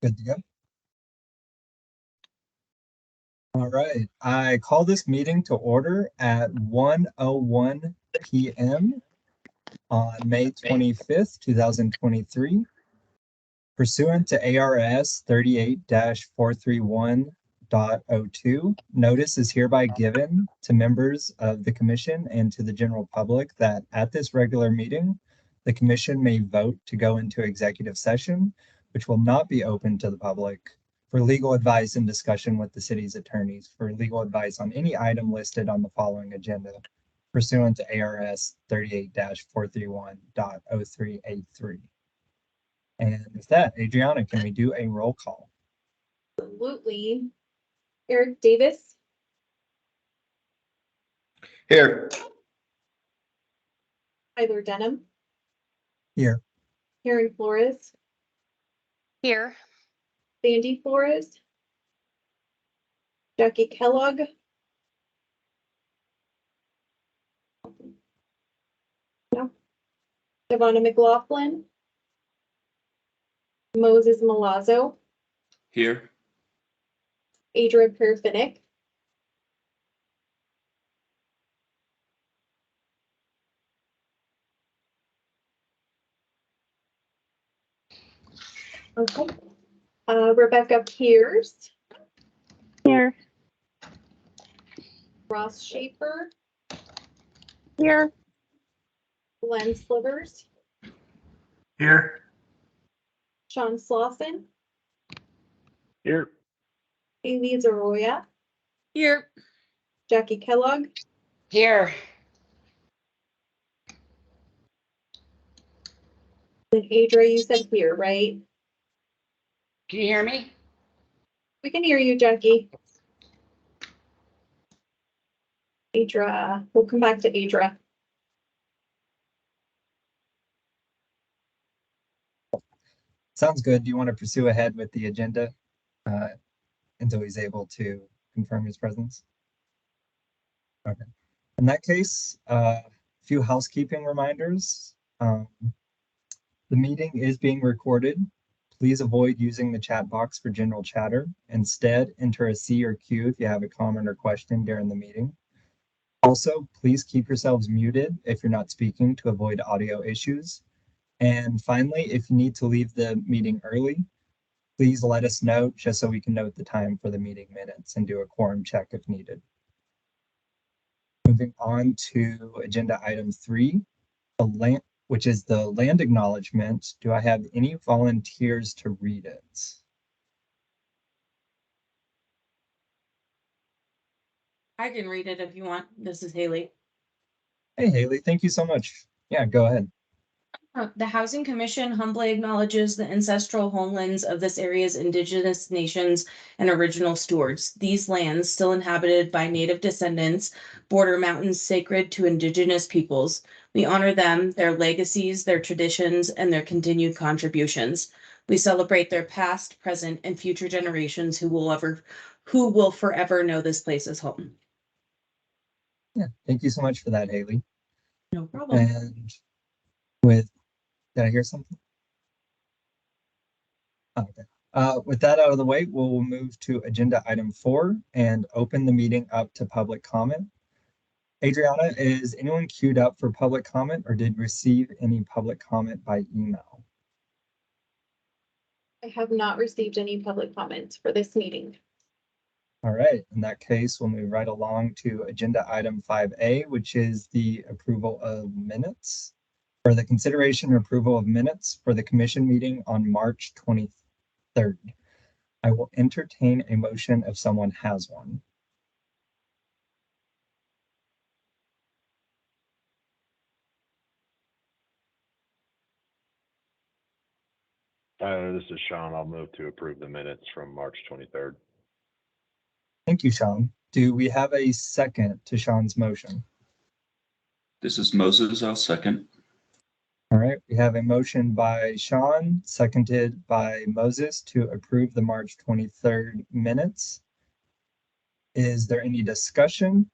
Good to go. All right, I call this meeting to order at 1:01 p.m. on May 25th, 2023. Pursuant to ARS 38-431.02, notice is hereby given to members of the commission and to the general public that at this regular meeting, the commission may vote to go into executive session, which will not be open to the public, for legal advice and discussion with the city's attorneys for legal advice on any item listed on the following agenda pursuant to ARS 38-431.0383. And with that, Adriana, can we do a roll call? Absolutely. Eric Davis. Here. Tyler Denham. Here. Karen Flores. Here. Sandy Flores. Jackie Kellogg. No. Devonna McLaughlin. Moses Malazzo. Here. Adria Perfinick. Okay. Rebecca Pierce. Here. Ross Schaefer. Here. Glenn Slivers. Here. Sean Slauson. Here. Amy Zaroya. Here. Jackie Kellogg. Here. And Adria, you said here, right? Can you hear me? We can hear you, Jackie. Adria, we'll come back to Adria. Sounds good. Do you want to pursue ahead with the agenda until he's able to confirm his presence? Okay. In that case, a few housekeeping reminders. The meeting is being recorded. Please avoid using the chat box for general chatter. Instead, enter a C or Q if you have a comment or question during the meeting. Also, please keep yourselves muted if you're not speaking to avoid audio issues. And finally, if you need to leave the meeting early, please let us know just so we can note the time for the meeting minutes and do a quorum check if needed. Moving on to agenda item 3, which is the land acknowledgement. Do I have any volunteers to read it? I can read it if you want. This is Haley. Hey, Haley, thank you so much. Yeah, go ahead. The Housing Commission humbly acknowledges the ancestral homelands of this area's indigenous nations and original stewards. These lands, still inhabited by native descendants, border mountains sacred to indigenous peoples. We honor them, their legacies, their traditions, and their continued contributions. We celebrate their past, present, and future generations who will forever know this place as home. Yeah, thank you so much for that, Haley. No problem. And did I hear something? Okay. With that out of the way, we'll move to agenda item 4 and open the meeting up to public comment. Adriana, is anyone queued up for public comment or did receive any public comment by email? I have not received any public comments for this meeting. All right, in that case, we'll move right along to agenda item 5A, which is the approval of minutes, or the consideration and approval of minutes for the commission meeting on March 23rd. I will entertain a motion if someone has one. This is Sean. I'll move to approve the minutes from March 23rd. Thank you, Sean. Do we have a second to Sean's motion? This is Moses. I'll second. All right, we have a motion by Sean, seconded by Moses to approve the March 23rd minutes. Is there any discussion?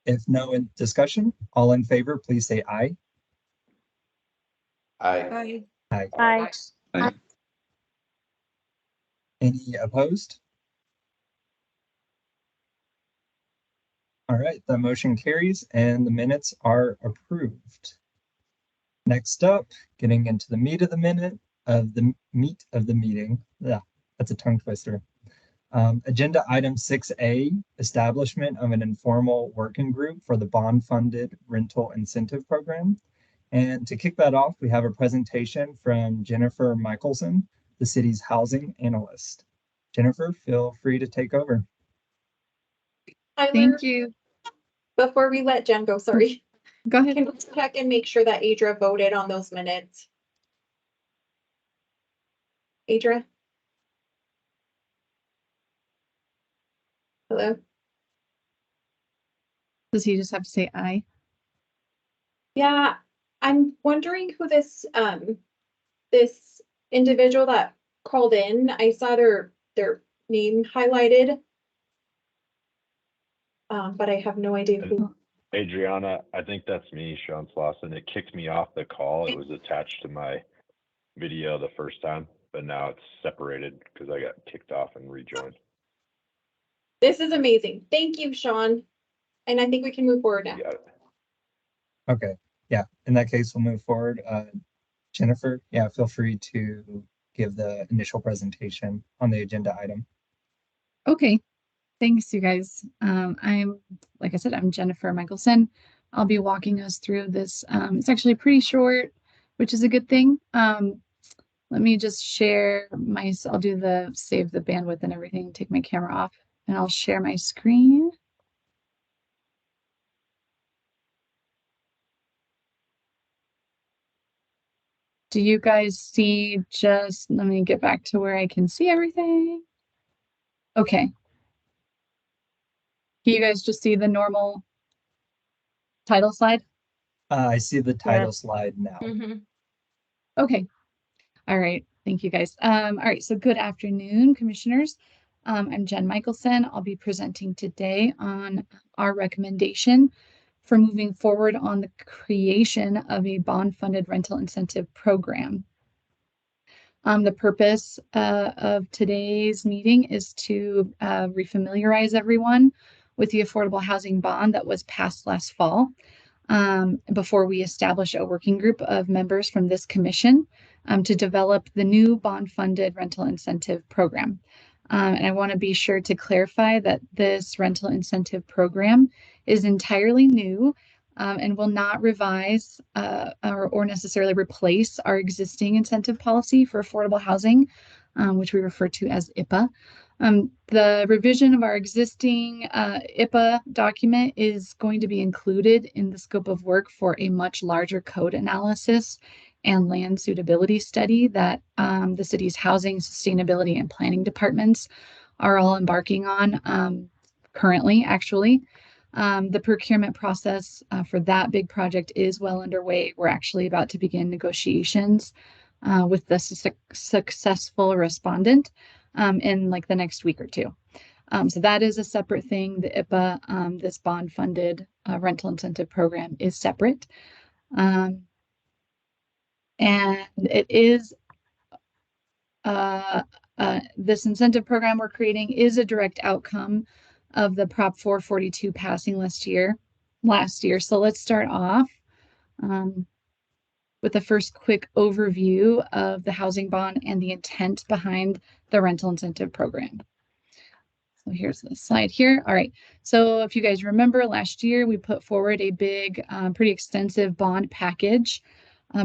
If no discussion, all in favor, please say aye. Aye. Aye. Aye. Aye. Aye. Any opposed? All right, the motion carries and the minutes are approved. Next up, getting into the meat of the meeting. Yeah, that's a tongue twister. Agenda item 6A, establishment of an informal working group for the bond-funded rental incentive program. And to kick that off, we have a presentation from Jennifer Michelson, the city's housing analyst. Jennifer, feel free to take over. Tyler, you. before we let Jen go, sorry, Go ahead. can we check and make sure that Adra voted on those minutes? Adra? Hello? Does he just have to say aye? Yeah, I'm wondering who this individual that called in, I saw their name highlighted. But I have no idea who. Adriana, I think that's me, Sean Slauson. It kicked me off the call. It was attached to my video the first time, but now it's separated because I got kicked off and rejoined. This is amazing. Thank you, Sean. And I think we can move forward now. You got it. Okay, yeah, in that case, we'll move forward. Jennifer, yeah, feel free to give the initial presentation on the agenda item. Okay. Thanks, you guys. Like I said, I'm Jennifer Michelson. I'll be walking us through this. It's actually pretty short, which is a good thing. Let me just share I'll do the save the bandwidth and everything, take my camera off, and I'll share my screen. Do you guys see let me get back to where I can see everything. Okay. Can you guys just see the normal title slide? I see the title slide now. Okay. All right. Thank you guys. All right. So good afternoon, commissioners. I'm Jen Michelson. I'll be presenting today on our recommendation for moving forward on the creation of a bond-funded rental incentive program. The purpose of today's meeting is to refamiliarize everyone with the affordable housing bond that was passed last fall before we establish a working group of members from this commission to develop the new bond-funded rental incentive program. And I want to be sure to clarify that this rental incentive program is entirely new and will not revise or necessarily replace our existing incentive policy for affordable housing, which we refer to as IPA. The revision of our existing IPA document is going to be included in the scope of work for a much larger code analysis and land suitability study that the city's housing, sustainability, and planning departments are all embarking on currently, actually. The procurement process for that big project is well underway. We're actually about to begin negotiations with the successful respondent in like the next week or two. So that is a separate thing. The IPA, this bond-funded rental incentive program, is separate. And it is this incentive program we're creating is a direct outcome of the Prop 442 passing last year. So let's start off with the first quick overview of the housing bond and the intent behind the rental incentive program. So here's the slide here. All right. So if you guys remember last year, we put forward a big, pretty extensive bond package.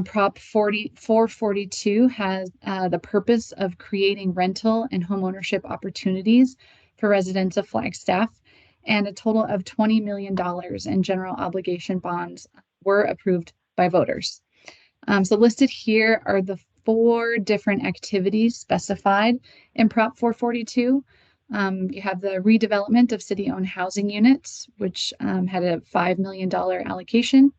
Prop 442 has the purpose of creating rental and homeownership opportunities for residents of Flagstaff, and a total of $20 million in general obligation bonds were approved by voters. So listed here are the 4 different activities specified in Prop 442. You have the redevelopment of city-owned housing units, which had a $5 million allocation,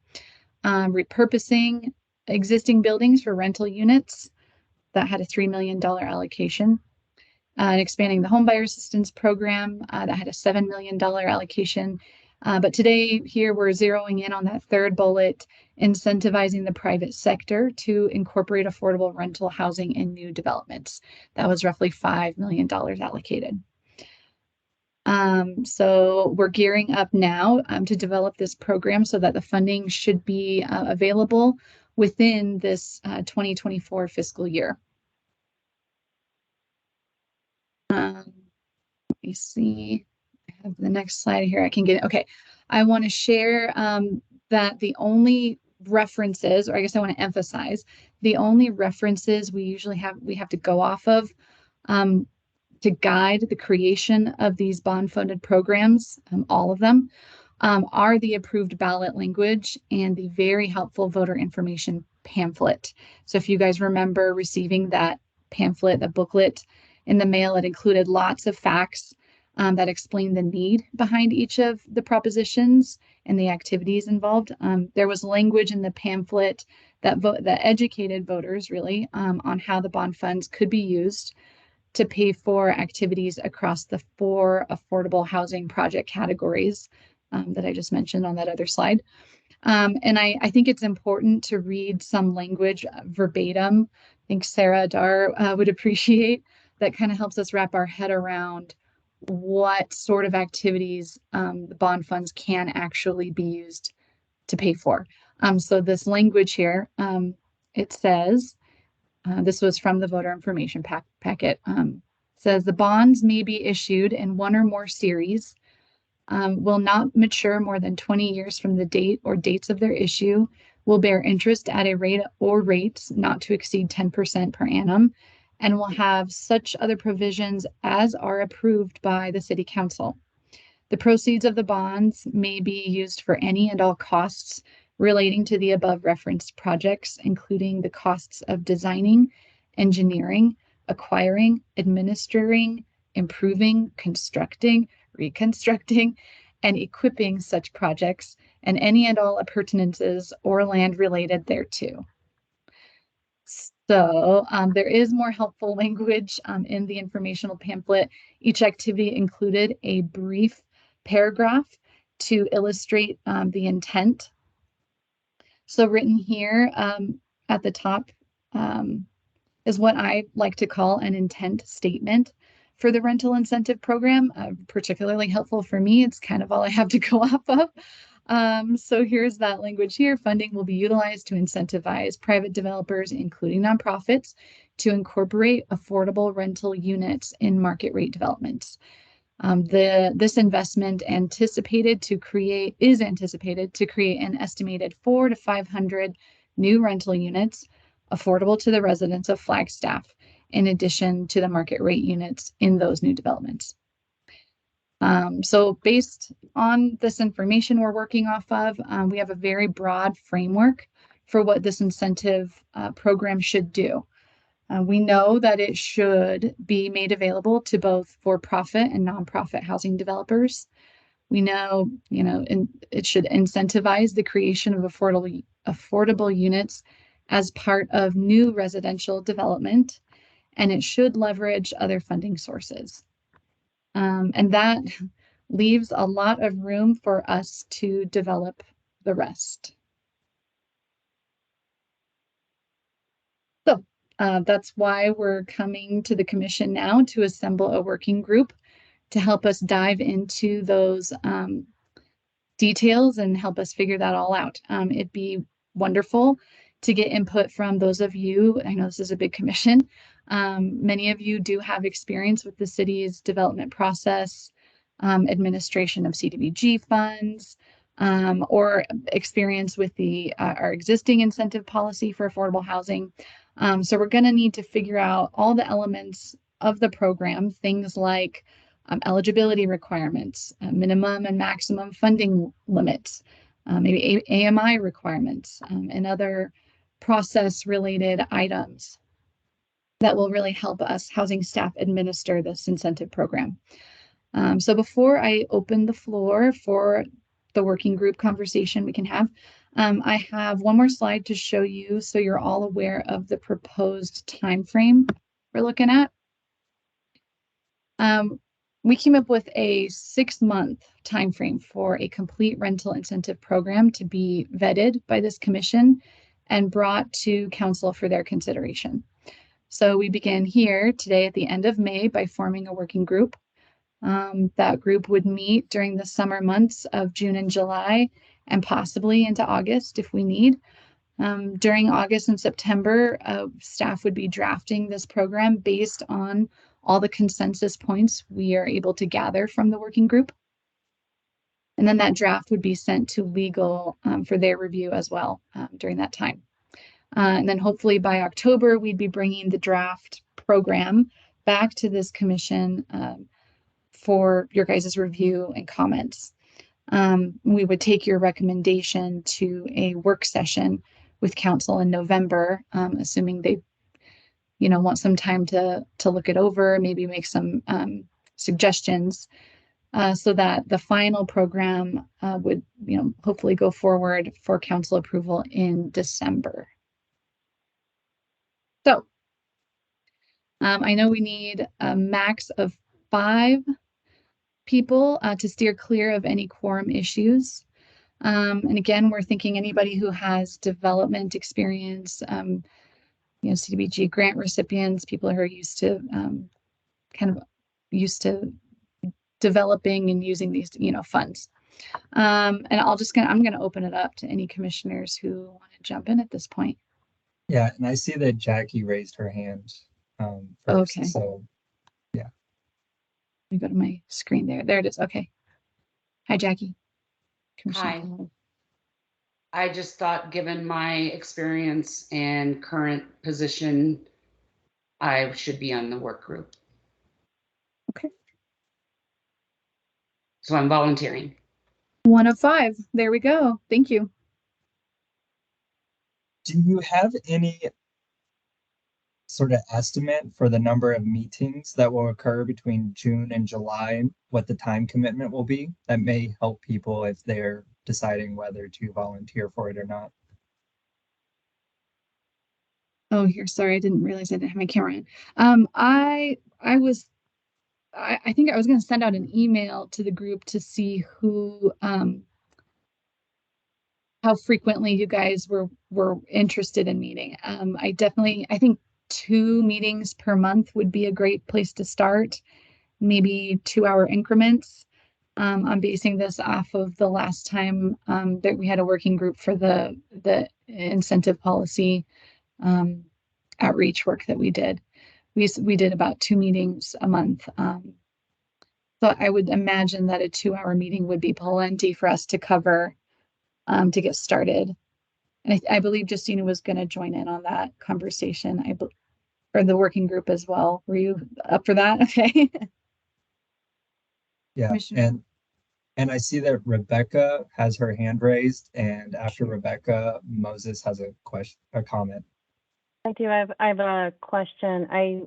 repurposing existing buildings for rental units that had a $3 million allocation, and expanding the home buyer assistance program that had a $7 million allocation, But today here we're zeroing in on that third bullet, incentivizing the private sector to incorporate affordable rental housing in new developments. That was roughly $5 million allocated. So we're gearing up now to develop this program so that the funding should be available within this 2024 fiscal year. Let me see. I have the next slide here. I can get it. Okay. I want to share that the only references, or I guess I want to emphasize, the only references we have to go off of to guide the creation of these bond-funded programs, all of them, are the approved ballot language and the very helpful voter information pamphlet. So if you guys remember receiving that pamphlet, the booklet in the mail, it included lots of facts that explain the need behind each of the propositions and the activities involved. There was language in the pamphlet that educated voters really on how the bond funds could be used to pay for activities across the 4 affordable housing project categories that I just mentioned on that other slide. And I think it's important to read some language verbatim. I think Sarah Dar would appreciate that. Kind of helps us wrap our head around what sort of activities the bond funds can actually be used to pay for. So this language here, it says, this was from the voter information packet, says the bonds may be issued in one or more series, will not mature more than 20 years from the date or dates of their issue, will bear interest at a rate or rates not to exceed 10% per annum, and will have such other provisions as are approved by the City Council. The proceeds of the bonds may be used for any and all costs relating to the above referenced projects, including the costs of designing, engineering, acquiring, administering, improving, constructing, reconstructing, and equipping such projects, and any and all appurtenances or land related thereto. So there is more helpful language in the informational pamphlet. Each activity included a brief paragraph to illustrate the intent. So written here at the top is what I like to call an intent statement for the rental incentive program. Particularly helpful for me. It's kind of all I have to go off of. So here's that language here. Funding will be utilized to incentivize private developers, including nonprofits, to incorporate affordable rental units in market rate developments. This investment is anticipated to create an estimated 400 to 500 new rental units affordable to the residents of Flagstaff, in addition to the market rate units in those new developments. So based on this information we're working off of, we have a very broad framework for what this incentive program should do. We know that it should be made available to both for-profit and nonprofit housing developers. We know, it should incentivize the creation of affordable units as part of new residential development, and it should leverage other funding sources. And that leaves a lot of room for us to develop the rest. So that's why we're coming to the commission now to assemble a working group to help us dive into those details and help us figure that all out. It'd be wonderful to get input from those of you. I know this is a big commission. Many of you do have experience with the city's development process, administration of CDBG funds, or experience with our existing incentive policy for affordable housing. So we're going to need to figure out all the elements of the program, things like eligibility requirements, minimum and maximum funding limits, maybe AMI requirements, and other process-related items that will really help us housing staff administer this incentive program. So before I open the floor for the working group conversation we can have, I have one more slide to show you so you're all aware of the proposed time frame we're looking at. we came up with a 6-month timeframe for a complete rental incentive program to be vetted by this commission and brought to council for their consideration. So we began here today at the end of May by forming a working group. That group would meet during the summer months of June and July and possibly into August if we need. During August and September, staff would be drafting this program based on all the consensus points we are able to gather from the working group. And then that draft would be sent to legal for their review as well during that time. And then hopefully by October, we'd be bringing the draft program back to this commission for your guys' review and comments. We would take your recommendation to a work session with council in November, assuming they, want some time to look it over, maybe make some suggestions, so that the final program would, hopefully go forward for council approval in December. So I know we need a max of 5 people to steer clear of any quorum issues. And again, we're thinking anybody who has development experience, CDBG grant recipients, people who are used to developing and using these, funds. And I'm going to open it up to any commissioners who want to jump in at this point. Yeah, and I see that Jackie raised her hand first. Okay. So, yeah. Let me go to my screen there. There it is. Okay. Hi, Jackie. Hi. I just thought, given my experience and current position, I should be on the work group. Okay. So I'm volunteering. 1 of 5. There we go. Thank you. Do you have any sort of estimate for the number of meetings that will occur between June and July, what the time commitment will be? That may help people if they're deciding whether to volunteer for it or not. Oh, here, sorry, I didn't realize I didn't have my camera on. I think I was going to send out an email to the group to see who, how frequently you guys were interested in meeting. I think 2 meetings per month would be a great place to start, maybe 2-hour increments. I'm basing this off of the last time that we had a working group for the incentive policy outreach work that we did. We did about 2 meetings a month. So I would imagine that a 2-hour meeting would be plenty for us to cover to get started. And I believe Justina was going to join in on that conversation. Or the working group as well. Were you up for that? Okay. Yeah, and I see that Rebecca has her hand raised, and after Rebecca, Moses has a comment. I do. I have a question. I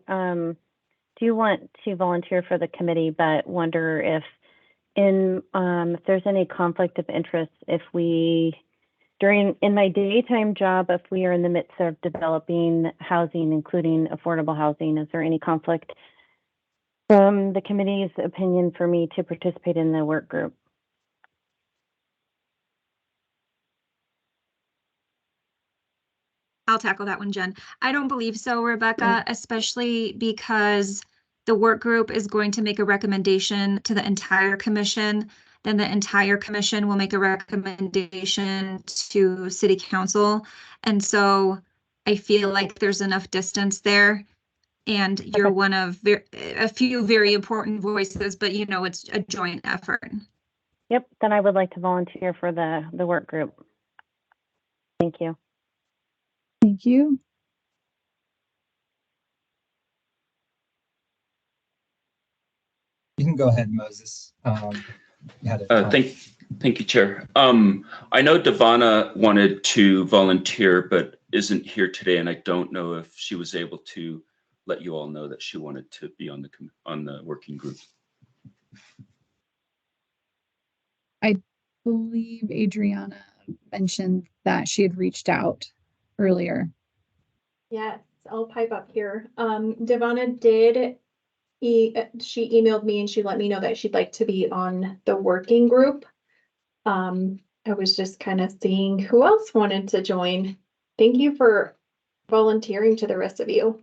do want to volunteer for the committee, but wonder if there's any conflict of interest if in my daytime job, if we are in the midst of developing housing, including affordable housing, is there any conflict from the committee's opinion for me to participate in the work group? I'll tackle that one, Jen. I don't believe so, Rebecca, especially because the work group is going to make a recommendation to the entire commission. Then the entire commission will make a recommendation to city council. And so I feel like there's enough distance there. And you're one of a few very important voices, but it's a joint effort. Yep, then I would like to volunteer for the work group. Thank you. Thank you. You can go ahead, Moses. Thank you, Chair. I know Devana wanted to volunteer, but isn't here today, and I don't know if she was able to let you all know that she wanted to be on the working group. I believe Adriana mentioned that she had reached out earlier. Yes, I'll pipe up here. Devana did she emailed me and she let me know that she'd like to be on the working group. I was just kind of seeing who else wanted to join. Thank you for volunteering to the rest of you.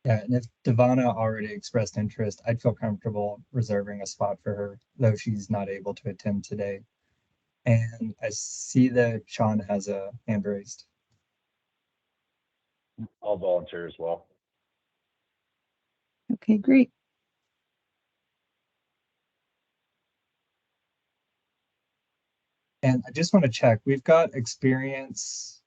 Yeah, and if Devana already expressed interest, I'd feel comfortable reserving a spot for her, though she's not able to attend today. And I see that Sean has a hand raised. I'll volunteer as well. Okay, great. And I just want to check, we've got experience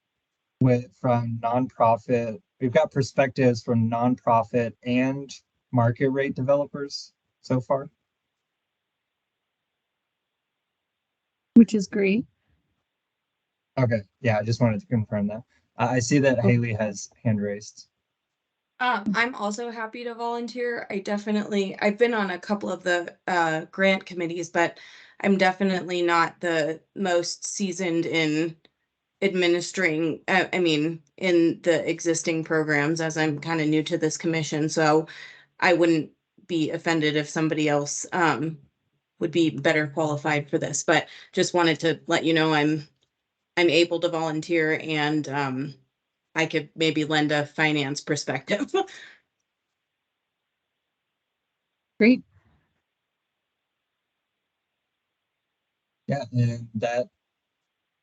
from nonprofit, we've got perspectives from nonprofit and market rate developers so far. Which is great. Okay, yeah, I just wanted to confirm that. I see that Haley has hand raised. I'm also happy to volunteer. I've been on a couple of the grant committees, but I'm definitely not the most seasoned in administering, in the existing programs, as I'm kind of new to this commission. So I wouldn't be offended if somebody else would be better qualified for this, but just wanted to let you know I'm able to volunteer, and I could maybe lend a finance perspective. Great. Yeah, and that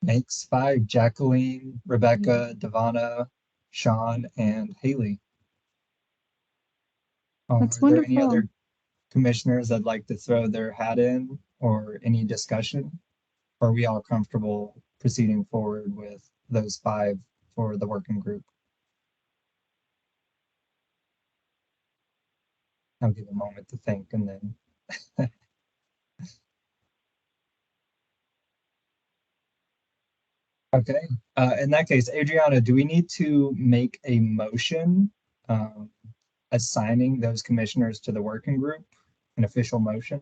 makes 5: Jacqueline, Rebecca, Devana, Sean, and Haley. That's Are there any wonderful. other commissioners that'd like to throw their hat in or any discussion? Or are we all comfortable proceeding forward with those 5 for the working group? I'll give a moment to think and then. Okay, in that case, Adriana, do we need to make a motion assigning those commissioners to the working group, an official motion?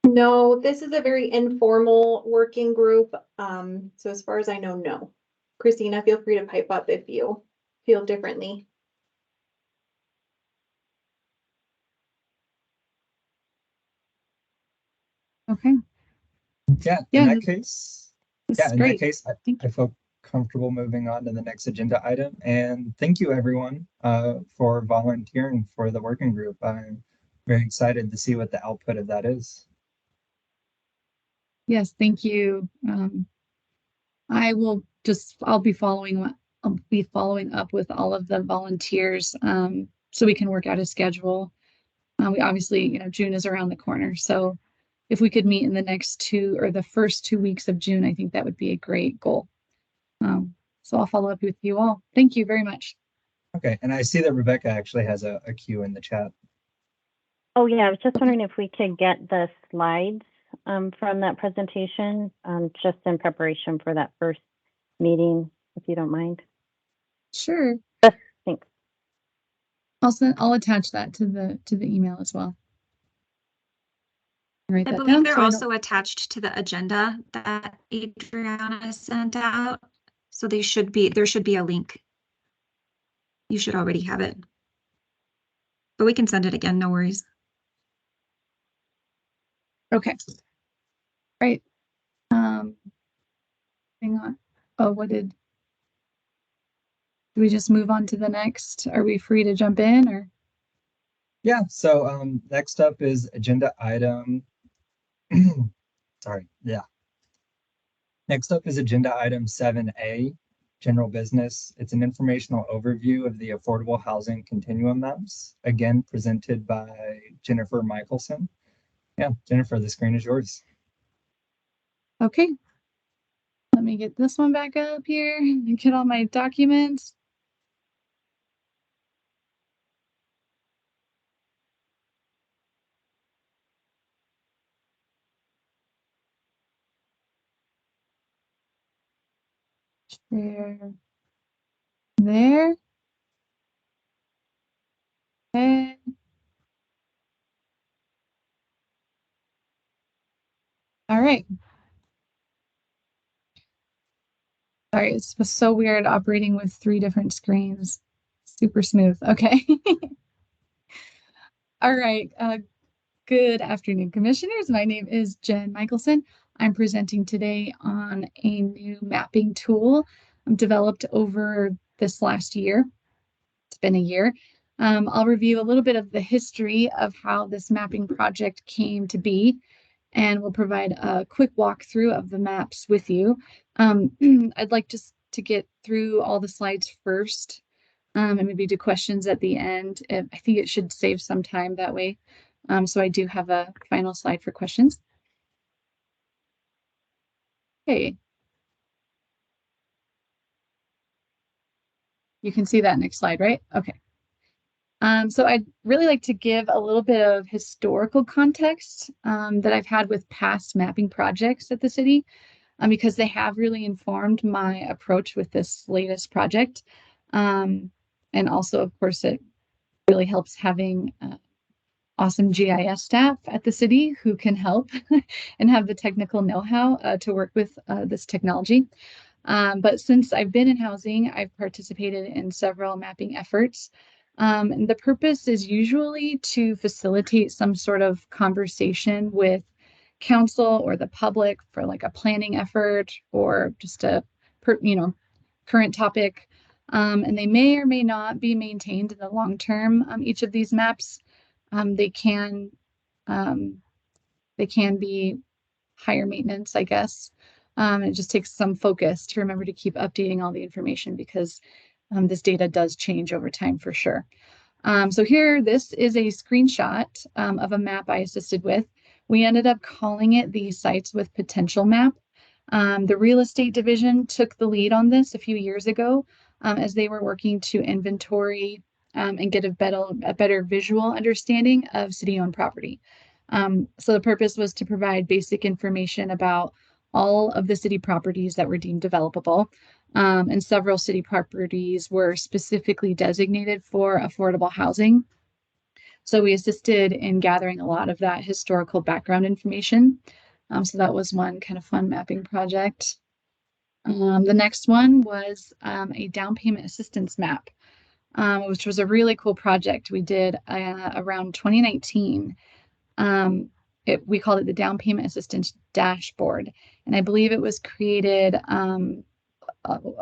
No, this is a very informal working group. So as far as I know, no. Christina, feel free to pipe up if you feel differently. Okay. Yeah, Yeah, in that case, this yeah, is in that great. case, Thank I feel comfortable moving on to the next agenda item. And thank you, everyone, for volunteering for the working group. I'm very excited to see what the output of that is. Yes, thank you. I'll be following up with all of the volunteers, so we can work out a schedule. We obviously, June is around the corner, so if we could meet in the first 2 weeks of June, I think that would be a great goal. So I'll follow up with you all. Thank you very much. Okay, and I see that Rebecca actually has a queue in the chat. Oh, yeah, I was just wondering if we could get the slides from that presentation, just in preparation for that first meeting, if you don't mind. Sure. Thanks. I'll attach that to the email as well. Write I that believe down they're so I don't- also attached to the agenda that Adriana sent out. So there should be a link. You should already have it. But we can send it again, no worries. Okay. Right. Hang on. Oh, do we just move on to the next? Are we free to jump in or? Yeah, so next up is agenda item. Sorry, yeah. Next up is agenda item 7A, general business. It's an informational overview of the affordable housing continuum maps, again presented by Jennifer Michelson. Yeah, Jennifer, the screen is yours. Okay. Let me get this one back up here and get all my documents. Share. There. Okay. All right. Sorry, it's so weird operating with 3 different screens. Super smooth. Okay. All right. Good afternoon, commissioners. My name is Jen Michelson. I'm presenting today on a new mapping tool developed over this last year. It's been a year. I'll review a little bit of the history of how this mapping project came to be, and we'll provide a quick walkthrough of the maps with you. I'd like just to get through all the slides first, and maybe do questions at the end. I think it should save some time that way. So I do have a final slide for questions. Okay. You can see that next slide, right? Okay. So I'd really like to give a little bit of historical context that I've had with past mapping projects at the city, because they have really informed my approach with this latest project. And also, of course, it really helps having awesome GIS staff at the city who can help and have the technical know-how to work with this technology. But since I've been in housing, I've participated in several mapping efforts. And the purpose is usually to facilitate some sort of conversation with council or the public for like a planning effort or just a current topic. And they may or may not be maintained in the long term. Each of these maps, they can be higher maintenance, I guess. It just takes some focus to remember to keep updating all the information because this data does change over time for sure. So here, this is a screenshot of a map I assisted with. We ended up calling it the Sites with Potential map. The real estate division took the lead on this a few years ago as they were working to inventory and get a better visual understanding of city-owned property. So the purpose was to provide basic information about all of the city properties that were deemed developable. And several city properties were specifically designated for affordable housing. So we assisted in gathering a lot of that historical background information. So that was one kind of fun mapping project. The next one was a down payment assistance map, which was a really cool project we did around 2019. We called it the Down Payment Assistance Dashboard, and I believe it was created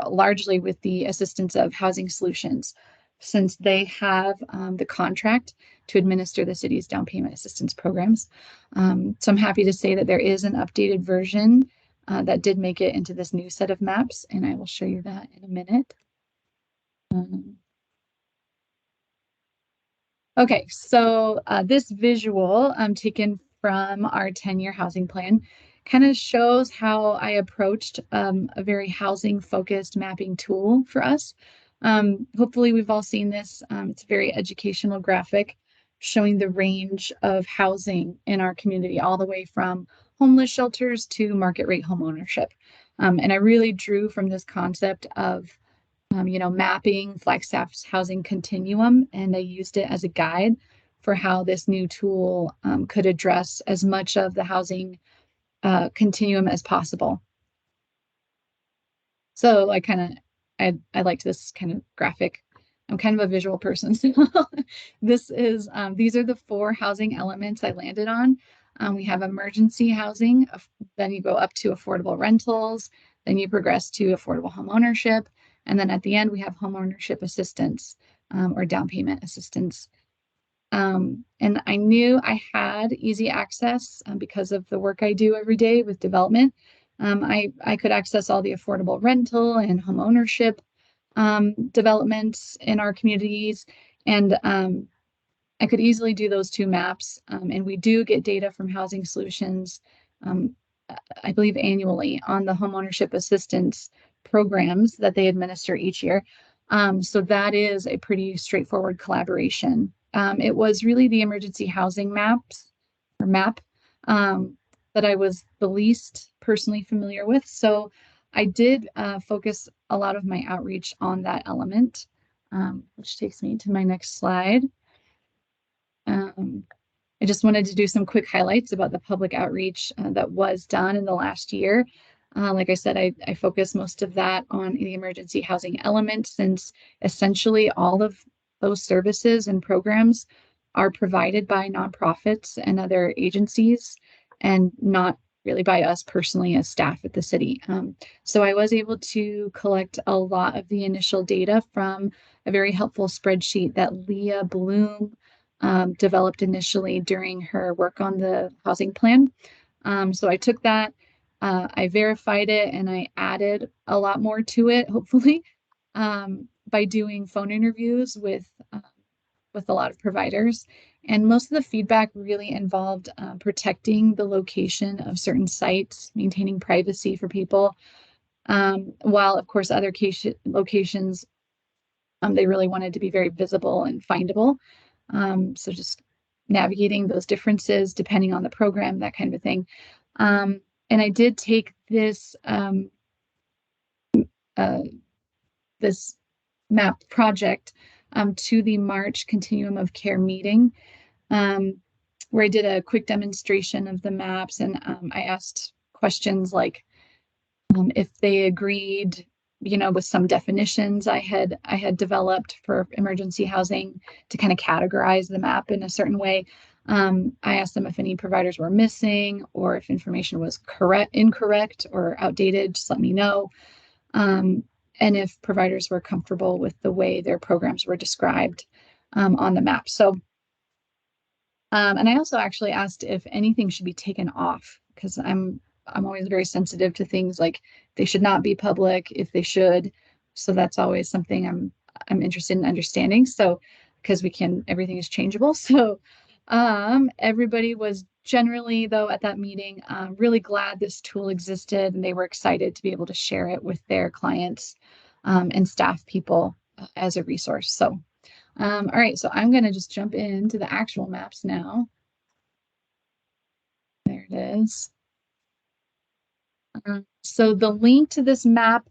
largely with the assistance of Housing Solutions, since they have the contract to administer the city's down payment assistance programs. So I'm happy to say that there is an updated version that did make it into this new set of maps, and I will show you that in a minute. Okay, so this visual taken from our 10-year housing plan kind of shows how I approached a very housing focused mapping tool for us. Hopefully we've all seen this. It's a very educational graphic showing the range of housing in our community, all the way from homeless shelters to market rate home ownership. And I really drew from this concept of mapping Flagstaff's housing continuum, and I used it as a guide for how this new tool could address as much of the housing continuum as possible. So I liked this kind of graphic. I'm kind of a visual person, so these are the 4 housing elements I landed on. We have emergency housing, then you go up to affordable rentals, then you progress to affordable home ownership, and then at the end we have home ownership assistance or down payment assistance. And I knew I had easy access because of the work I do every day with development. I could access all the affordable rental and home ownership developments in our communities, and I could easily do those 2 maps. And we do get data from Housing Solutions, I believe annually, on the homeownership assistance programs that they administer each year. So that is a pretty straightforward collaboration. It was really the emergency housing map that I was the least personally familiar with. So I did focus a lot of my outreach on that element, which takes me to my next slide. I just wanted to do some quick highlights about the public outreach that was done in the last year. Like I said, I focus most of that on the emergency housing element, since essentially all of those services and programs are provided by nonprofits and other agencies and not really by us personally as staff at the city. So I was able to collect a lot of the initial data from a very helpful spreadsheet that Leah Bloom developed initially during her work on the housing plan. So I took that, I verified it, and I added a lot more to it, hopefully, by doing phone interviews with a lot of providers. And most of the feedback really involved protecting the location of certain sites, maintaining privacy for people, while of course other locations, they really wanted to be very visible and findable. So just navigating those differences depending on the program, that kind of a thing. And I did take this this map project to the March Continuum of Care meeting, where I did a quick demonstration of the maps, and I asked questions like if they agreed, with some definitions I had developed for emergency housing to kind of categorize the map in a certain way. I asked them if any providers were missing or if information was incorrect or outdated, just let me know. And if providers were comfortable with the way their programs were described on the map. So, and I also actually asked if anything should be taken off, because I'm always very sensitive to things like they should not be public, if they should. So that's always something I'm interested in understanding. So, because everything is changeable. So, everybody was generally, though, at that meeting, really glad this tool existed, and they were excited to be able to share it with their clients and staff people as a resource. So, all right, so I'm going to just jump into the actual maps now. There it is. So the link to this map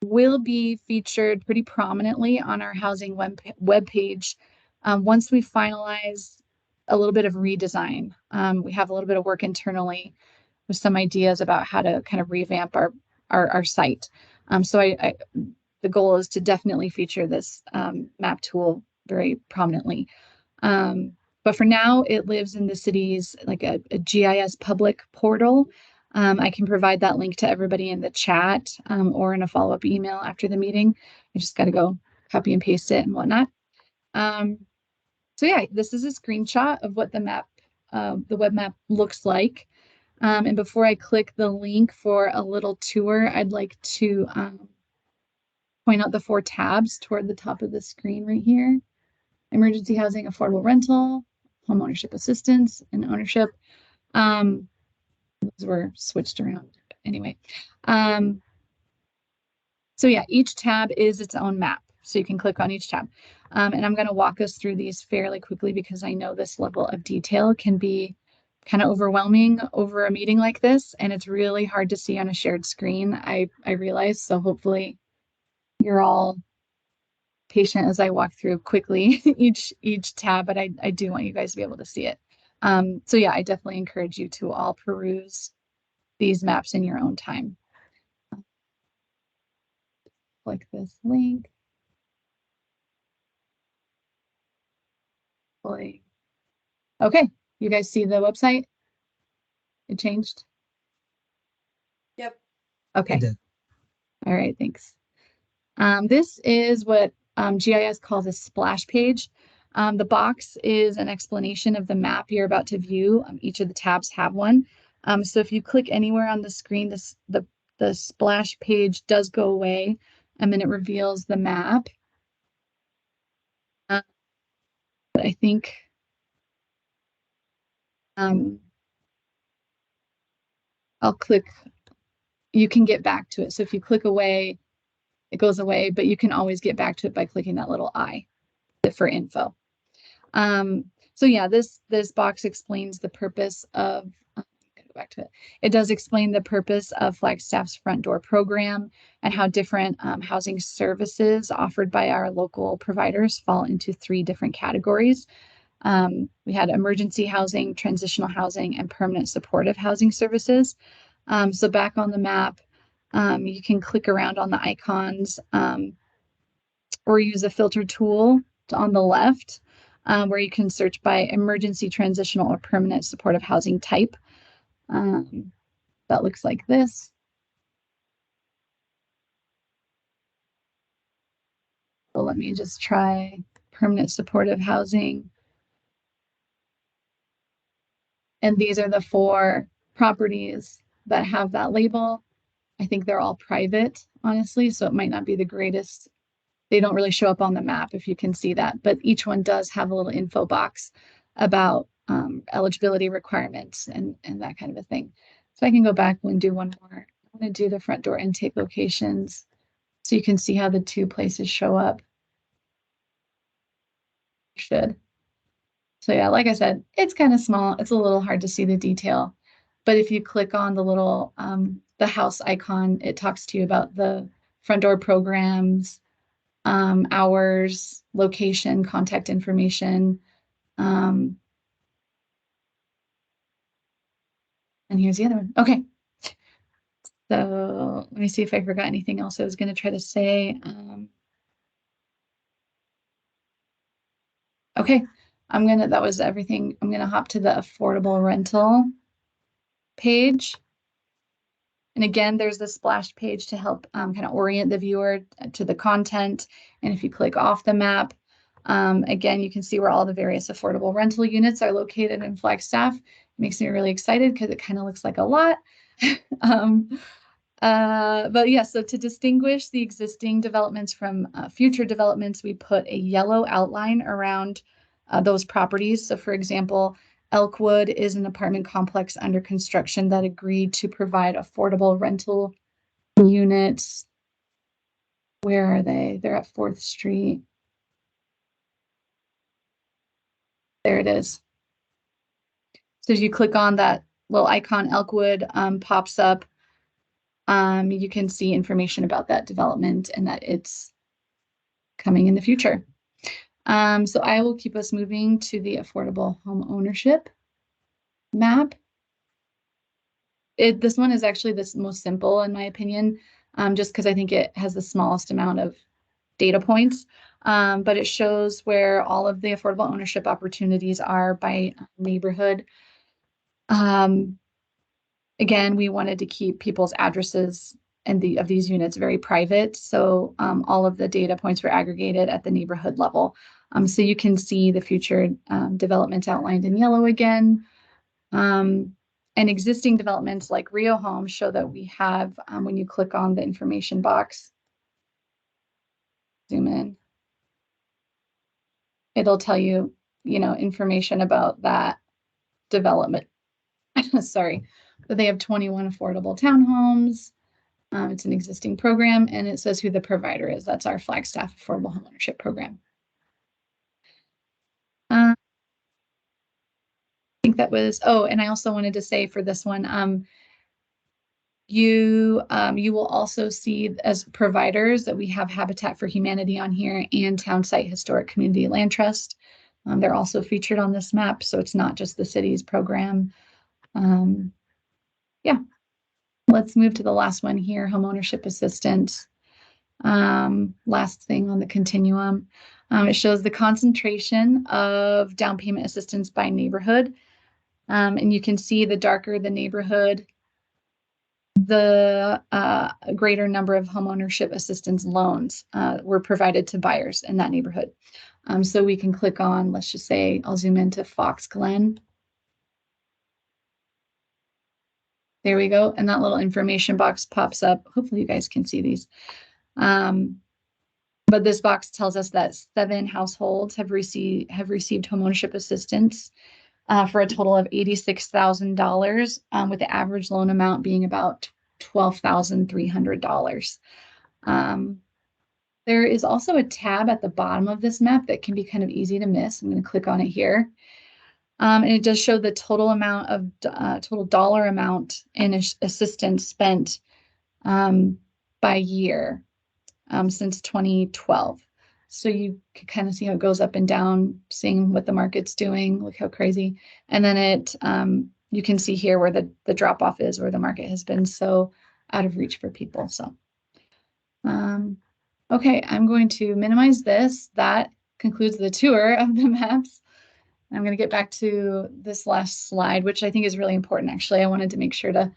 will be featured pretty prominently on our housing webpage once we finalize a little bit of redesign. We have a little bit of work internally with some ideas about how to kind of revamp our site. So the goal is to definitely feature this map tool very prominently. But for now, it lives in the city's like a GIS public portal. I can provide that link to everybody in the chat or in a follow-up email after the meeting. I just got to go copy and paste it and whatnot. So yeah, this is a screenshot of what the web map looks like. And before I click the link for a little tour, I'd like to point out the 4 tabs toward the top of the screen right here. Emergency housing, affordable rental, home ownership assistance, and ownership. Those were switched around anyway. So yeah, each tab is its own map. So you can click on each tab. And I'm going to walk us through these fairly quickly because I know this level of detail can be kind of overwhelming over a meeting like this. And it's really hard to see on a shared screen, I realize. So hopefully you're all patient as I walk through quickly each tab, but I do want you guys to be able to see it. So yeah, I definitely encourage you to all peruse these maps in your own time. Click this link. Okay, you guys see the website? It changed? Yep. Okay. I did. All right, thanks. This is what GIS calls a splash page. The box is an explanation of the map you're about to view. Each of the tabs have one. So if you click anywhere on the screen, the splash page does go away, and then it reveals the map. But I think I'll click, you can get back to it. So if you click away, it goes away, but you can always get back to it by clicking that little I for info. So yeah, this box explains the purpose of, go back to it. It does explain the purpose of Flagstaff's front door program and how different housing services offered by our local providers fall into 3 different categories. We had emergency housing, transitional housing, and permanent supportive housing services. So back on the map, you can click around on the icons or use a filter tool on the left where you can search by emergency, transitional, or permanent supportive housing type. That looks like this. So let me just try permanent supportive housing. And these are the 4 properties that have that label. I think they're all private, honestly, so it might not be the greatest. They don't really show up on the map if you can see that, but each one does have a little info box about eligibility requirements and that kind of a thing. So I can go back and do one more. I'm going to do the front door intake locations so you can see how the 2 places show up. Should. So yeah, like I said, it's kind of small. It's a little hard to see the detail, but if you click on the little the house icon, it talks to you about the front door programs, hours, location, contact information. And here's the other one. Okay. So let me see if I forgot anything else I was going to try to say. Okay, that was everything. I'm going to hop to the affordable rental page. And again, there's the splash page to help kind of orient the viewer to the content. And if you click off the map, again, you can see where all the various affordable rental units are located in Flagstaff. It makes me really excited because it kind of looks like a lot. But yeah, so to distinguish the existing developments from future developments, we put a yellow outline around those properties. So for example, Elkwood is an apartment complex under construction that agreed to provide affordable rental units. Where are they? They're at 4th Street. There it is. So as you click on that little icon, Elkwood pops up. You can see information about that development and that it's coming in the future. So I will keep us moving to the affordable home ownership map. This one is actually the most simple in my opinion, just because I think it has the smallest amount of data points, but it shows where all of the affordable ownership opportunities are by neighborhood. Again, we wanted to keep people's addresses and of these units very private. So all of the data points were aggregated at the neighborhood level. So you can see the future developments outlined in yellow again. And existing developments like Rio Homes show that we have, when you click on the information box, zoom in, it'll tell you, information about that development. Sorry, but they have 21 affordable townhomes. It's an existing program, and it says who the provider is. That's our Flagstaff Affordable Homeownership Program. I think that was, and I also wanted to say for this one, you will also see as providers that we have Habitat for Humanity on here and Townsite Historic Community Land Trust. They're also featured on this map, so it's not just the city's program. Yeah, let's move to the last one here, homeownership assistance. Last thing on the continuum. It shows the concentration of down payment assistance by neighborhood. And you can see the darker the neighborhood, the greater number of homeownership assistance loans were provided to buyers in that neighborhood. So we can click on, let's just say, I'll zoom into Fox Glen. There we go. And that little information box pops up. Hopefully you guys can see these. But this box tells us that 7 households have received homeownership assistance for a total of $86,000, with the average loan amount being about $12,300. There is also a tab at the bottom of this map that can be kind of easy to miss. I'm going to click on it here. And it does show the total amount of total dollar amount in assistance spent by year since 2012. So you can kind of see how it goes up and down, seeing what the market's doing. Look how crazy. And then you can see here where the drop off is, where the market has been so out of reach for people. So, okay, I'm going to minimize this. That concludes the tour of the maps. I'm going to get back to this last slide, which I think is really important. Actually, I wanted to make sure to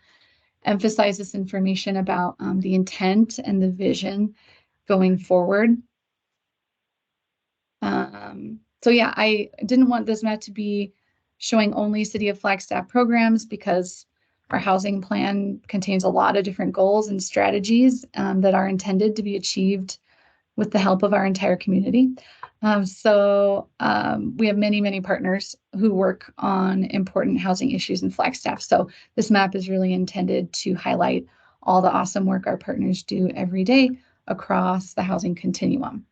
emphasize this information about the intent and the vision going forward. So yeah, I didn't want this map to be showing only City of Flagstaff programs because our housing plan contains a lot of different goals and strategies that are intended to be achieved with the help of our entire community. We have many, many partners who work on important housing issues in Flagstaff. So this map is really intended to highlight all the awesome work our partners do every day across the housing continuum.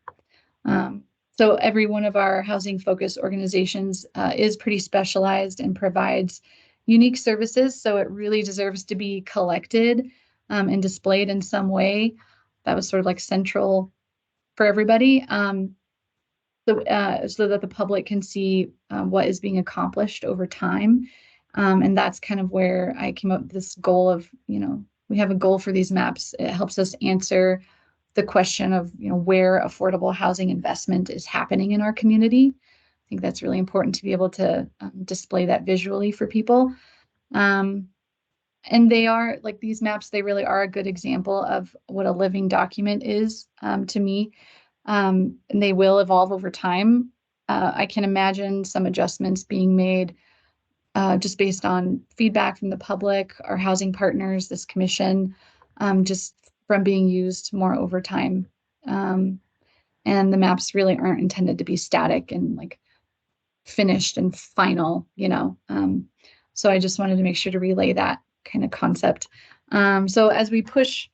So every one of our housing focused organizations is pretty specialized and provides unique services. So it really deserves to be collected and displayed in some way. That was sort of like central for everybody. So that the public can see what is being accomplished over time. And that's kind of where I came up with this goal of, we have a goal for these maps. It helps us answer the question of, where affordable housing investment is happening in our community. I think that's really important to be able to display that visually for people. And they are, like these maps, they really are a good example of what a living document is to me. And they will evolve over time. I can imagine some adjustments being made just based on feedback from the public, our housing partners, this commission, just from being used more over time. And the maps really aren't intended to be static and like finished and final, So I just wanted to make sure to relay that kind of concept. So as we push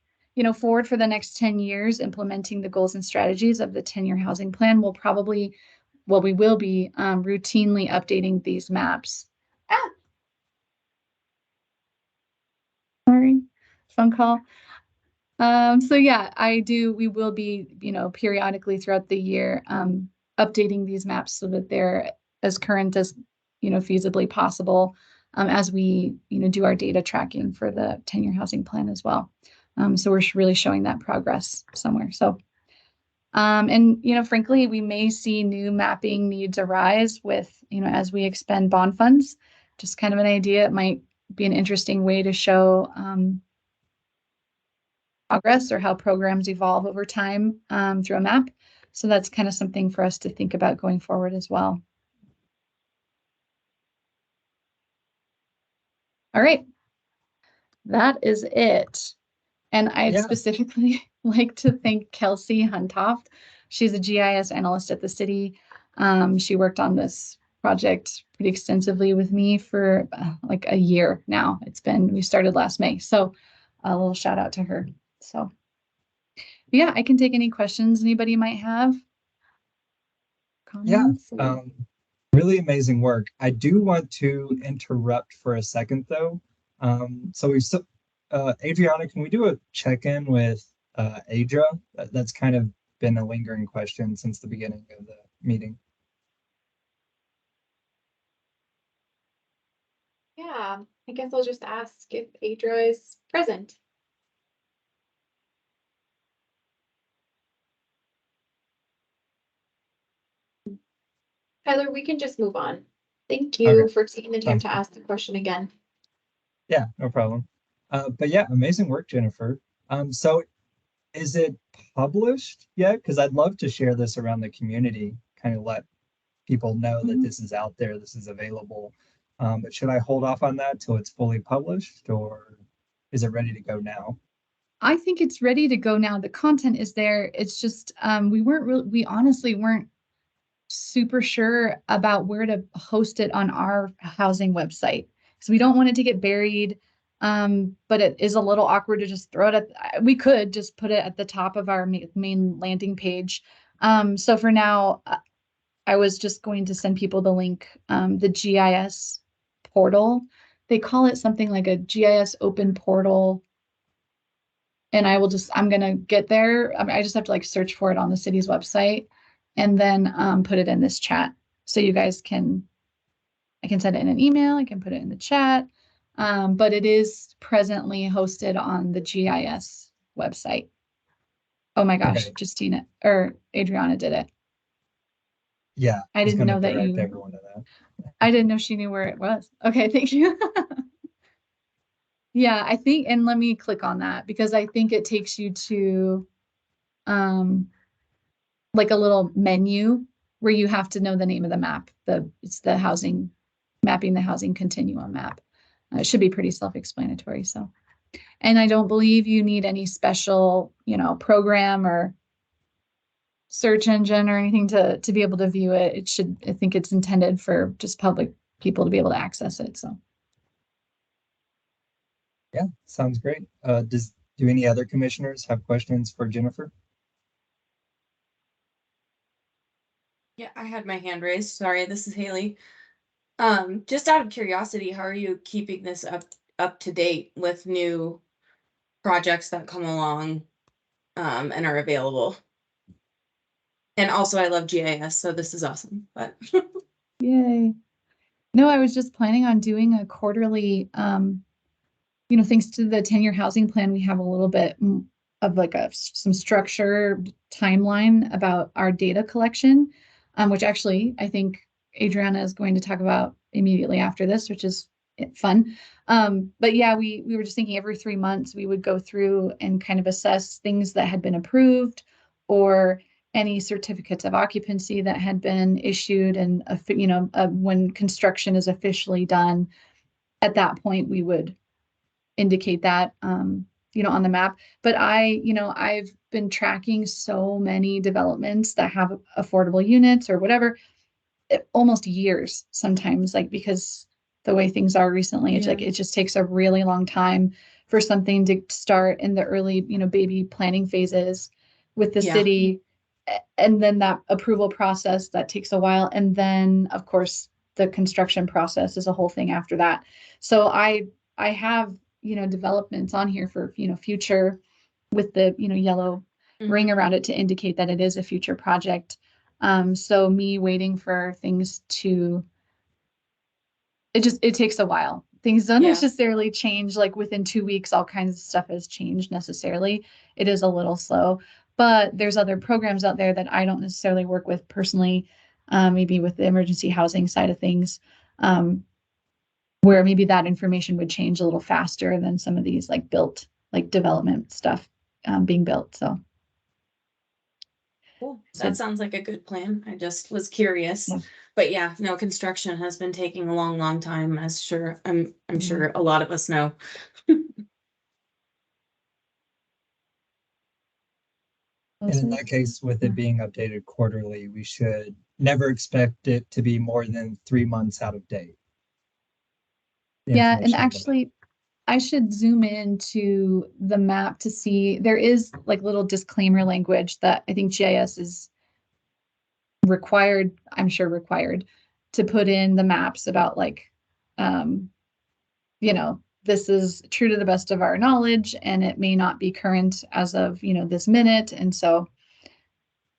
forward for the next 10 years, implementing the goals and strategies of the 10-year housing plan, we will be routinely updating these maps. Sorry, phone call. So yeah, we will be, periodically throughout the year, updating these maps so that they're as current as, feasibly possible, as we, do our data tracking for the 10-year housing plan as well. So we're really showing that progress somewhere. So, and, frankly, we may see new mapping needs arise with, as we expend bond funds. Just kind of an idea. It might be an interesting way to show progress or how programs evolve over time through a map. So that's kind of something for us to think about going forward as well. All right, that is it. And I'd specifically like to thank Kelsey Huntoft. She's a GIS analyst at the city. She worked on this project pretty extensively with me for like a year now. We started last May. So a little shout out to her. So yeah, I can take any questions anybody might have. Comments? Yeah, really amazing work. I do want to interrupt for a second though. Adriana, can we do a check-in with Adra? That's kind of been a lingering question since the beginning of the meeting. Yeah, I guess I'll just ask if Adra is present. Tyler, we can just move on. Thank you for taking the time to ask the question again. Yeah, no problem. But yeah, amazing work, Jennifer. So is it published yet? Because I'd love to share this around the community, kind of let people know that this is out there, this is available. But should I hold off on that till it's fully published, or is it ready to go now? I think it's ready to go now. The content is there. It's just we honestly weren't super sure about where to host it on our housing website. So we don't want it to get buried. But it is a little awkward to just throw it we could just put it at the top of our main landing page. So for now, I was just going to send people the link, the GIS portal. They call it something like a GIS open portal. And I'm going to get there. I just have to search for it on the city's website and then put it in this chat. So you guys I can send it in an email. I can put it in the chat. But it is presently hosted on the GIS website. Oh my gosh, Justina or Adriana did it. Yeah. I was didn't gonna know that direct you- everyone to that. I didn't know she knew where it was. Okay, thank you. Yeah, I think, and let me click on that because I think it takes you to like a little menu where you have to know the name of the map. It's the housing, mapping the housing continuum map. It should be pretty self-explanatory. So, and I don't believe you need any special, program or search engine or anything to be able to view it. It should, I think it's intended for just public people to be able to access it. So. Yeah, sounds great. Do any other commissioners have questions for Jennifer? Yeah, I had my hand raised. Sorry, this is Haley. Just out of curiosity, how are you keeping this up to date with new projects that come along and are available? And also, I love GIS, so this is awesome. But Yay. No, I was just planning on doing a quarterly, thanks to the 10-year housing plan, we have a little bit of like some structure timeline about our data collection, which actually I think Adriana is going to talk about immediately after this, which is fun. But yeah, we were just thinking every 3 months we would go through and kind of assess things that had been approved or any certificates of occupancy that had been issued, and when construction is officially done, at that point we would indicate that on the map. But I've been tracking so many developments that have affordable units or whatever, almost years sometimes, like because the way things are recently, it's like it just takes a really long time for something to start in the early, baby planning phases with the city. And then that approval process that takes a while. And then of course the construction process is a whole thing after that. So I have, developments on here for, future with the, yellow ring around it to indicate that it is a future project. So me waiting for things it takes a while. Things don't necessarily change like within 2 weeks, all kinds of stuff has changed necessarily. It is a little slow, but there's other programs out there that I don't necessarily work with personally, maybe with the emergency housing side of things, where maybe that information would change a little faster than some of these like development stuff being built. So. Cool. That sounds like a good plan. I just was curious. Yeah. But yeah, no, construction has been taking a long, long time, as I'm sure a lot of us know. And in that case, with it being updated quarterly, we should never expect it to be more than 3 months out of date. Yeah, and actually, I should zoom into the map to see, there is like little disclaimer language that I think GIS is required, I'm sure required to put in the maps about like, this is true to the best of our knowledge and it may not be current as of, this minute. And so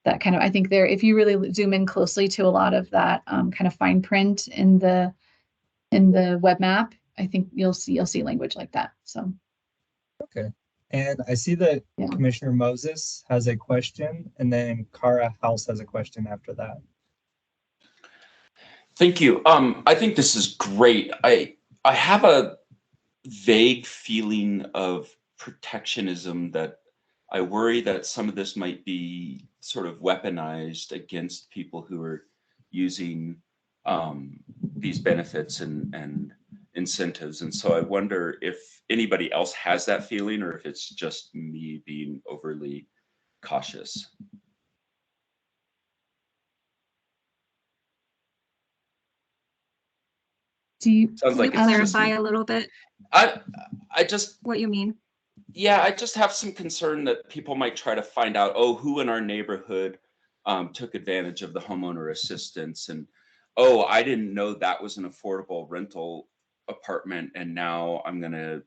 that kind of, I think there, if you really zoom in closely to a lot of that kind of fine print in the web map, I think you'll see language like that. So. Okay. And I see that Commissioner Moses has a question, and then Kara House has a question after that. Thank you. I think this is great. I have a vague feeling of protectionism that I worry that some of this might be sort of weaponized against people who are using these benefits and incentives. And so I wonder if anybody else has that feeling or if it's just me being overly cautious. Do you Sounds like it's clarify a little bit I just what you mean? Yeah, I just have some concern that people might try to find out, oh, who in our neighborhood took advantage of the homeowner assistance, and oh, I didn't know that was an affordable rental apartment, and now I'm gonna,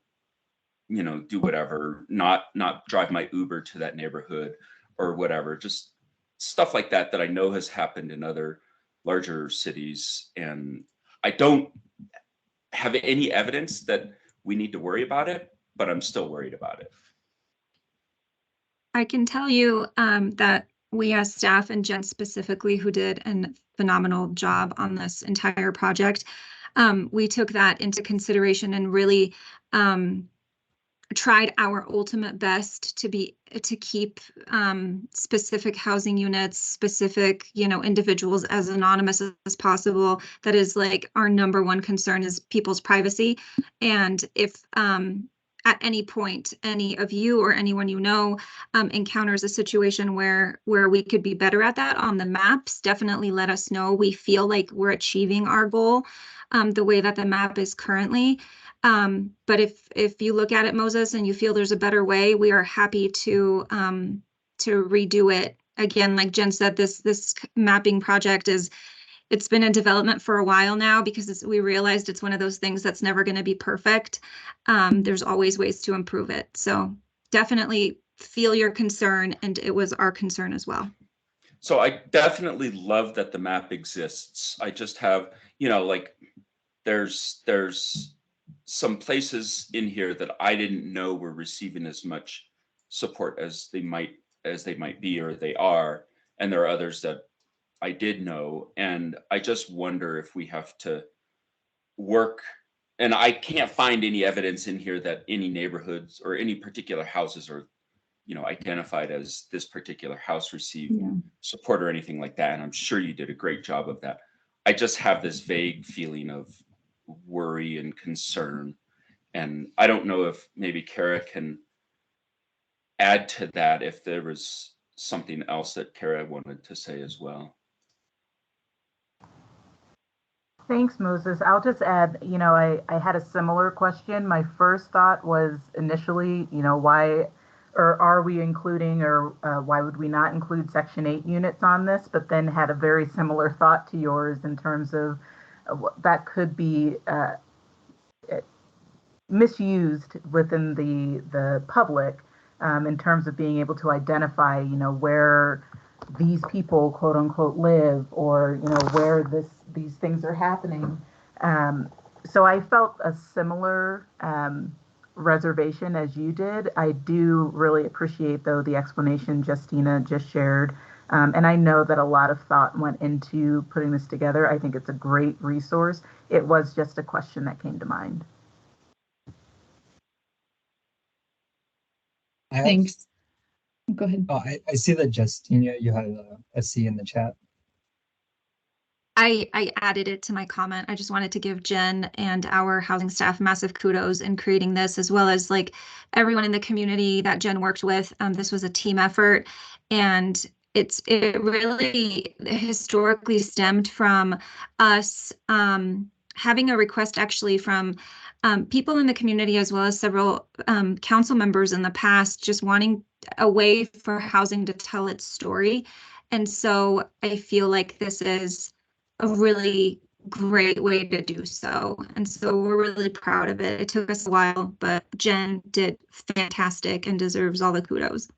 do whatever, not drive my Uber to that neighborhood or whatever. Just stuff like that that I know has happened in other larger cities, and I don't have any evidence that we need to worry about it, but I'm still worried about it. I can tell you that we as staff and Jen specifically, who did a phenomenal job on this entire project, we took that into consideration and really tried our ultimate best to keep specific housing units, specific, individuals as anonymous as possible. That is like our number one concern is people's privacy. And if at any point any of you or anyone encounters a situation where we could be better at that on the maps, definitely let us know. We feel like we're achieving our goal the way that the map is currently. But if you look at it, Moses, and you feel there's a better way, we are happy to redo it. Again, like Jen said, this mapping project it's been in development for a while now because we realized it's one of those things that's never going to be perfect. There's always ways to improve it. So definitely feel your concern, and it was our concern as well. So I definitely love that the map exists. I just have, like there's some places in here that I didn't know were receiving as much support as they might be or they are, and there are others that I did know, and I just wonder if we have to work. And I can't find any evidence in here that any neighborhoods or any particular houses are, identified as this particular house received support or anything like that. And I'm sure you did a great job of that. I just have this vague feeling of worry and concern. And I don't know if maybe Kara can add to that if there was something else that Kara wanted to say as well. Thanks, Moses. I'll just add, I had a similar question. My first thought was initially, why or are we including or why would we not include Section 8 units on this? But then had a very similar thought to yours in terms of that could be misused within the public in terms of being able to identify, where these people, quote unquote, live, or where these things are happening. So I felt a similar reservation as you did. I do really appreciate, though, the explanation Justina just shared. And I know that a lot of thought went into putting this together. I think it's a great resource. It was just a question that came to mind. Thanks. Go ahead. Oh, I see that, Justina, you had a C in the chat. I added it to my comment. I just wanted to give Jen and our housing staff massive kudos in creating this, as well as like everyone in the community that Jen worked with. This was a team effort, and it really historically stemmed from us having a request actually from people in the community, as well as several council members in the past, just wanting a way for housing to tell its story. And so I feel like this is a really great way to do so. And so we're really proud of it. It took us a while, but Jen did fantastic and deserves all the kudos.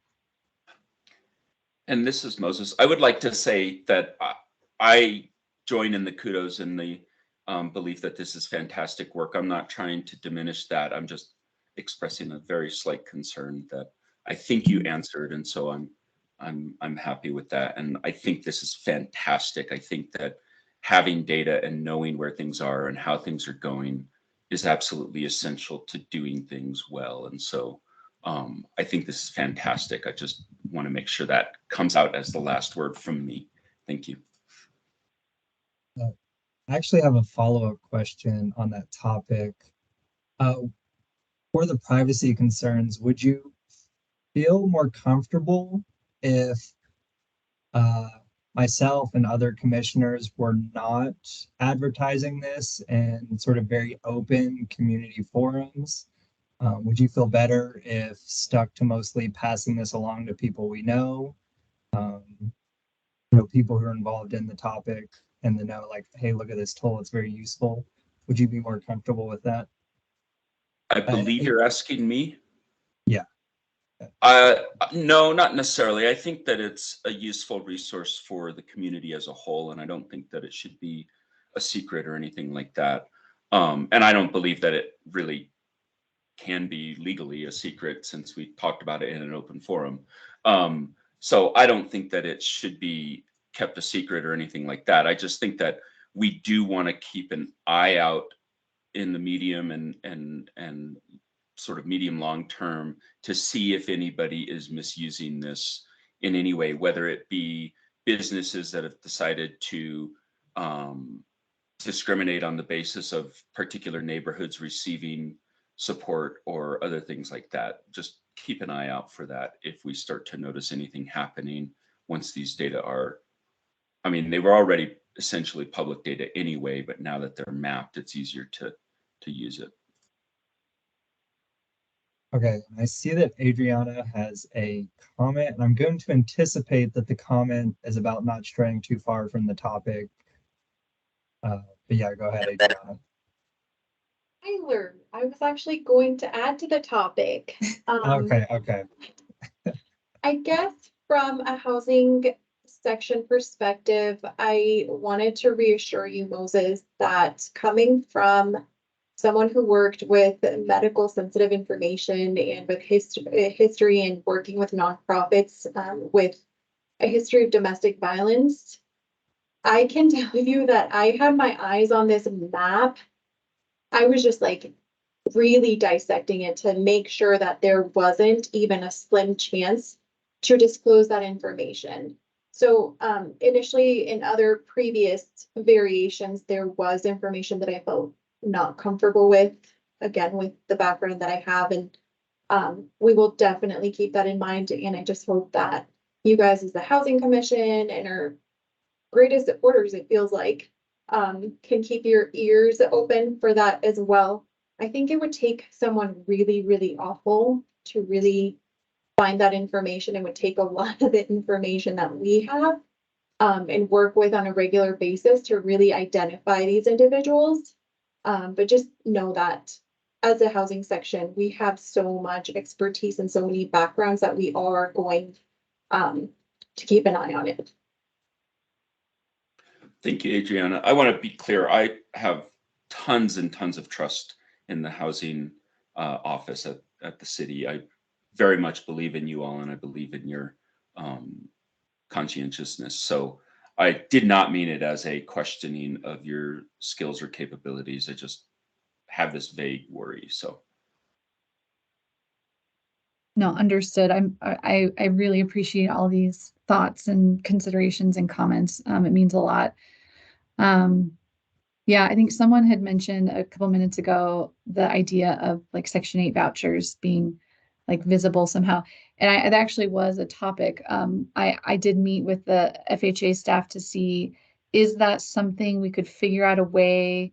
And this is Moses. I would like to say that I join in the kudos and the belief that this is fantastic work. I'm not trying to diminish that. I'm just expressing a very slight concern that I think you answered, and so I'm happy with that. And I think this is fantastic. I think that having data and knowing where things are and how things are going is absolutely essential to doing things well. And so I think this is fantastic. I just want to make sure that comes out as the last word from me. Thank you. I actually have a follow-up question on that topic. For the privacy concerns, would you feel more comfortable if myself and other commissioners were not advertising this in sort of very open community forums? Would you feel better if stuck to mostly passing this along to people we know, people who are involved in the topic and the know, like, hey, look at this tool, it's very useful? Would you be more comfortable with that? I believe you're asking me. Yeah. No, not necessarily. I think that it's a useful resource for the community as a whole, and I don't think that it should be a secret or anything like that. And I don't believe that it really can be legally a secret, since we talked about it in an open forum. So I don't think that it should be kept a secret or anything like that. I just think that we do want to keep an eye out in the medium and sort of medium long term to see if anybody is misusing this in any way, whether it be businesses that have decided to discriminate on the basis of particular neighborhoods receiving support or other things like that. Just keep an eye out for that if we start to notice anything happening once these data are, I mean, they were already essentially public data anyway, but now that they're mapped, it's easier to use it. Okay, I see that Adriana has a comment, and I'm going to anticipate that the comment is about not straying too far from the topic. But yeah, go ahead, Adriana. Tyler, I was actually going to add to the topic. Okay. I guess from a housing section perspective, I wanted to reassure you, Moses, that coming from someone who worked with medical sensitive information and with history and working with nonprofits with a history of domestic violence, I can tell you that I had my eyes on this map. I was just like really dissecting it to make sure that there wasn't even a slim chance to disclose that information. So initially in other previous variations, there was information that I felt not comfortable with, again, with the background that I have. And we will definitely keep that in mind. And I just hope that you guys as the Housing Commission and our greatest supporters, it feels like, can keep your ears open for that as well. I think it would take someone really, really awful to really find that information. It would take a lot of the information that we have and work with on a regular basis to really identify these individuals. But just know that as a housing section, we have so much expertise and so many backgrounds that we are going to keep an eye on it. Thank you, Adriana. I want to be clear. I have tons and tons of trust in the housing office at the city. I very much believe in you all, and I believe in your conscientiousness. So I did not mean it as a questioning of your skills or capabilities. I just have this vague worry. So. No, understood. I really appreciate all these thoughts and considerations and comments. It means a lot. Yeah, I think someone had mentioned a couple minutes ago the idea of like Section 8 vouchers being like visible somehow. And it actually was a topic. I did meet with the FHA staff to see, is that something we could figure out a way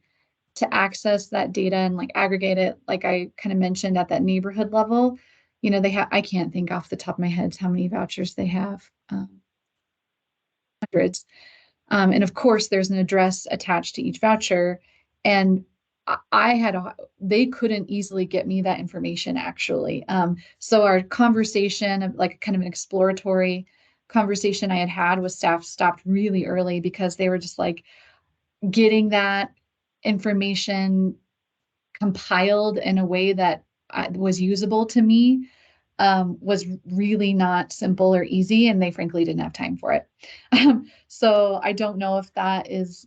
to access that data and like aggregate it, like I kind of mentioned at that neighborhood level. You know, they have, I can't think off the top of my head how many vouchers they have, hundreds. And of course, there's an address attached to each voucher. And they couldn't easily get me that information actually. So our conversation of like kind of an exploratory conversation I had with staff stopped really early because they were just like getting that information compiled in a way that was usable to me was really not simple or easy, and they frankly didn't have time for it. So I don't know if that is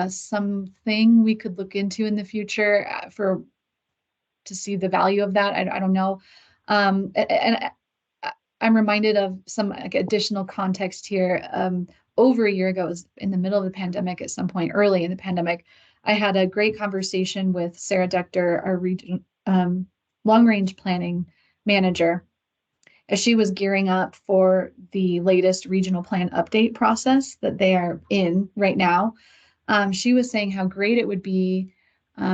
something we could look into in the future to see the value of that. I don't know. And I'm reminded of some like additional context here. Over a year ago, it was in the middle of the pandemic at some point early in the pandemic, I had a great conversation with Sarah Dector, our region, long-range planning manager, as she was gearing up for the latest regional plan update process that they are in right now. She was saying how great it would be.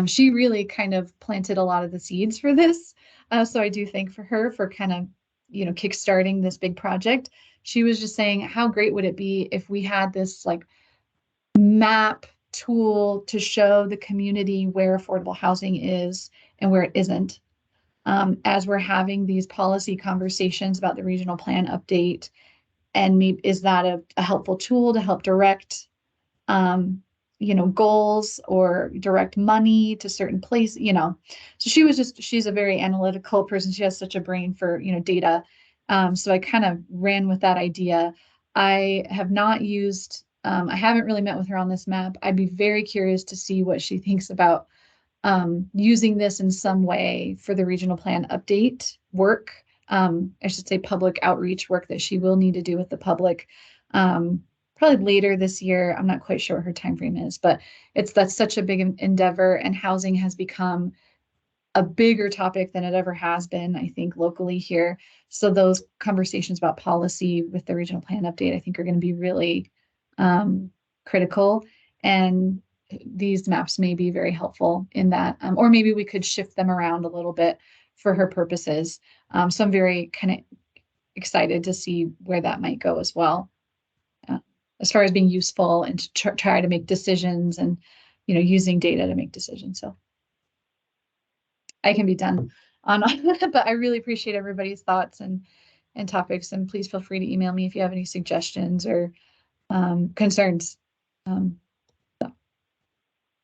She really kind of planted a lot of the seeds for this. So I do thank for her for kind of, kickstarting this big project. She was just saying, how great would it be if we had this like map tool to show the community where affordable housing is and where it isn't. As we're having these policy conversations about the regional plan update, and maybe is that a helpful tool to help direct, goals or direct money to certain places, So she's a very analytical person. She has such a brain for, data. So I kind of ran with that idea. I have not used, I haven't really met with her on this map. I'd be very curious to see what she thinks about using this in some way for the regional plan update work. I should say public outreach work that she will need to do with the public. Probably later this year. I'm not quite sure what her time frame is, but that's such a big endeavor, and housing has become a bigger topic than it ever has been, I think, locally here. So those conversations about policy with the regional plan update, I think, are going to be really critical. And these maps may be very helpful in that, or maybe we could shift them around a little bit for her purposes. So I'm very kind of excited to see where that might go as well, as far as being useful and to try to make decisions and, using data to make decisions. So I can be done on, but I really appreciate everybody's thoughts and topics. And please feel free to email me if you have any suggestions or concerns.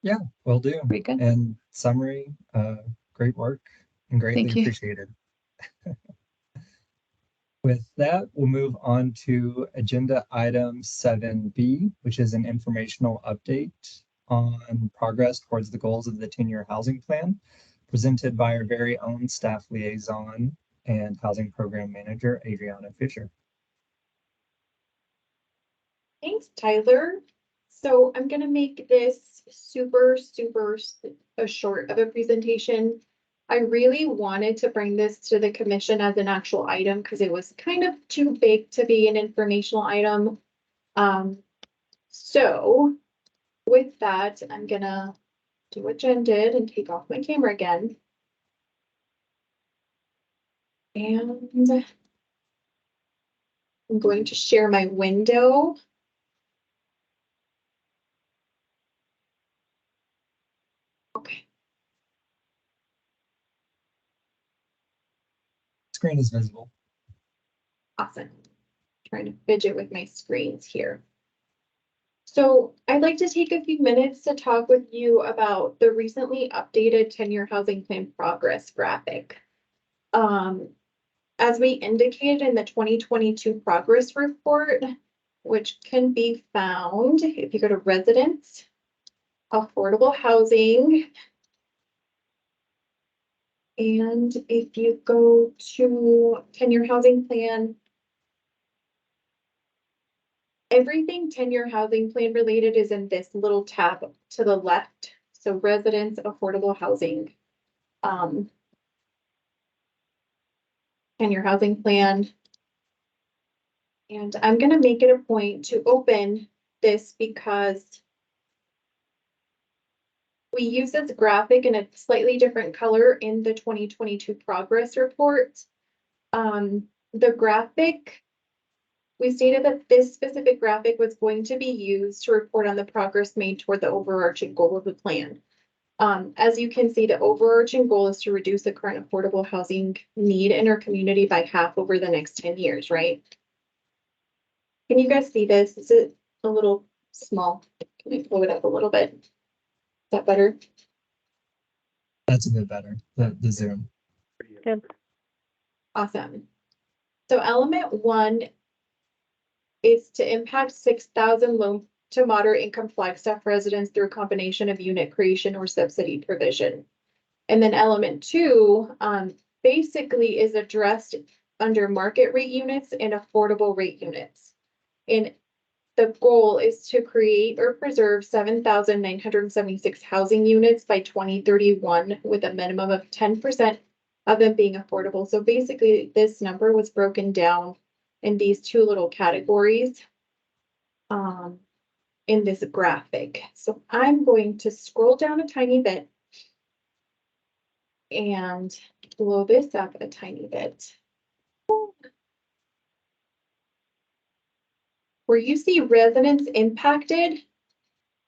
Yeah, will do. Pretty good. And summary, great work and greatly Thank you. appreciated. With that, we'll move on to agenda item 7B, which is an informational update on progress towards the goals of the 10-year housing plan, presented by our very own staff liaison and housing program manager, Adriana Fisher. Thanks, Tyler. So I'm going to make this super short of a presentation. I really wanted to bring this to the commission as an actual item because it was kind of too big to be an informational item. So with that, I'm going to do what Jen did and take off my camera again. And I'm going to share my window. Okay. Screen is visible. Awesome. Trying to fidget with my screens here. So I'd like to take a few minutes to talk with you about the recently updated 10-year housing plan progress graphic. As we indicated in the 2022 progress report, which can be found if you go to residents, affordable housing, and if you go to 10-year housing plan, everything 10-year housing plan related is in this little tab to the left. So residents, affordable housing, 10-year housing plan. And I'm going to make it a point to open this because we use this graphic in a slightly different color in the 2022 progress report. The graphic, we stated that this specific graphic was going to be used to report on the progress made toward the overarching goal of the plan. As you can see, the overarching goal is to reduce the current affordable housing need in our community by half over the next 10 years, right? Can you guys see this? Is it a little small? Can I blow it up a little bit? Is that better? That's a bit better, the zoom. Good. Awesome. So element 1 is to impact 6,000 low to moderate income Flagstaff residents through a combination of unit creation or subsidy provision. And then element 2 basically is addressed under market rate units and affordable rate units. And the goal is to create or preserve 7,976 housing units by 2031 with a minimum of 10% of them being affordable. So basically this number was broken down in these two little categories in this graphic. So I'm going to scroll down a tiny bit and blow this up a tiny bit. Where you see residents impacted,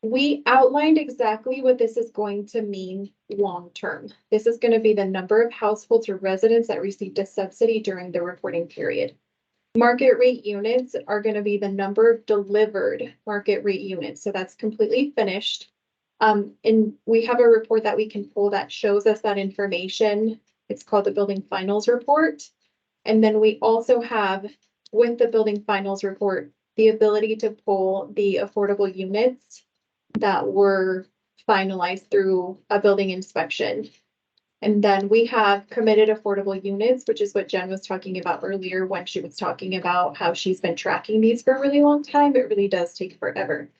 we outlined exactly what this is going to mean long term. This is going to be the number of households or residents that received a subsidy during the reporting period. Market rate units are going to be the number of delivered market rate units. So that's completely finished. And we have a report that we can pull that shows us that information. It's called the Building Finals Report. And then we also have, with the building finals report, the ability to pull the affordable units that were finalized through a building inspection. And then we have committed affordable units, which is what Jen was talking about earlier when she was talking about how she's been tracking these for a really long time. It really does take forever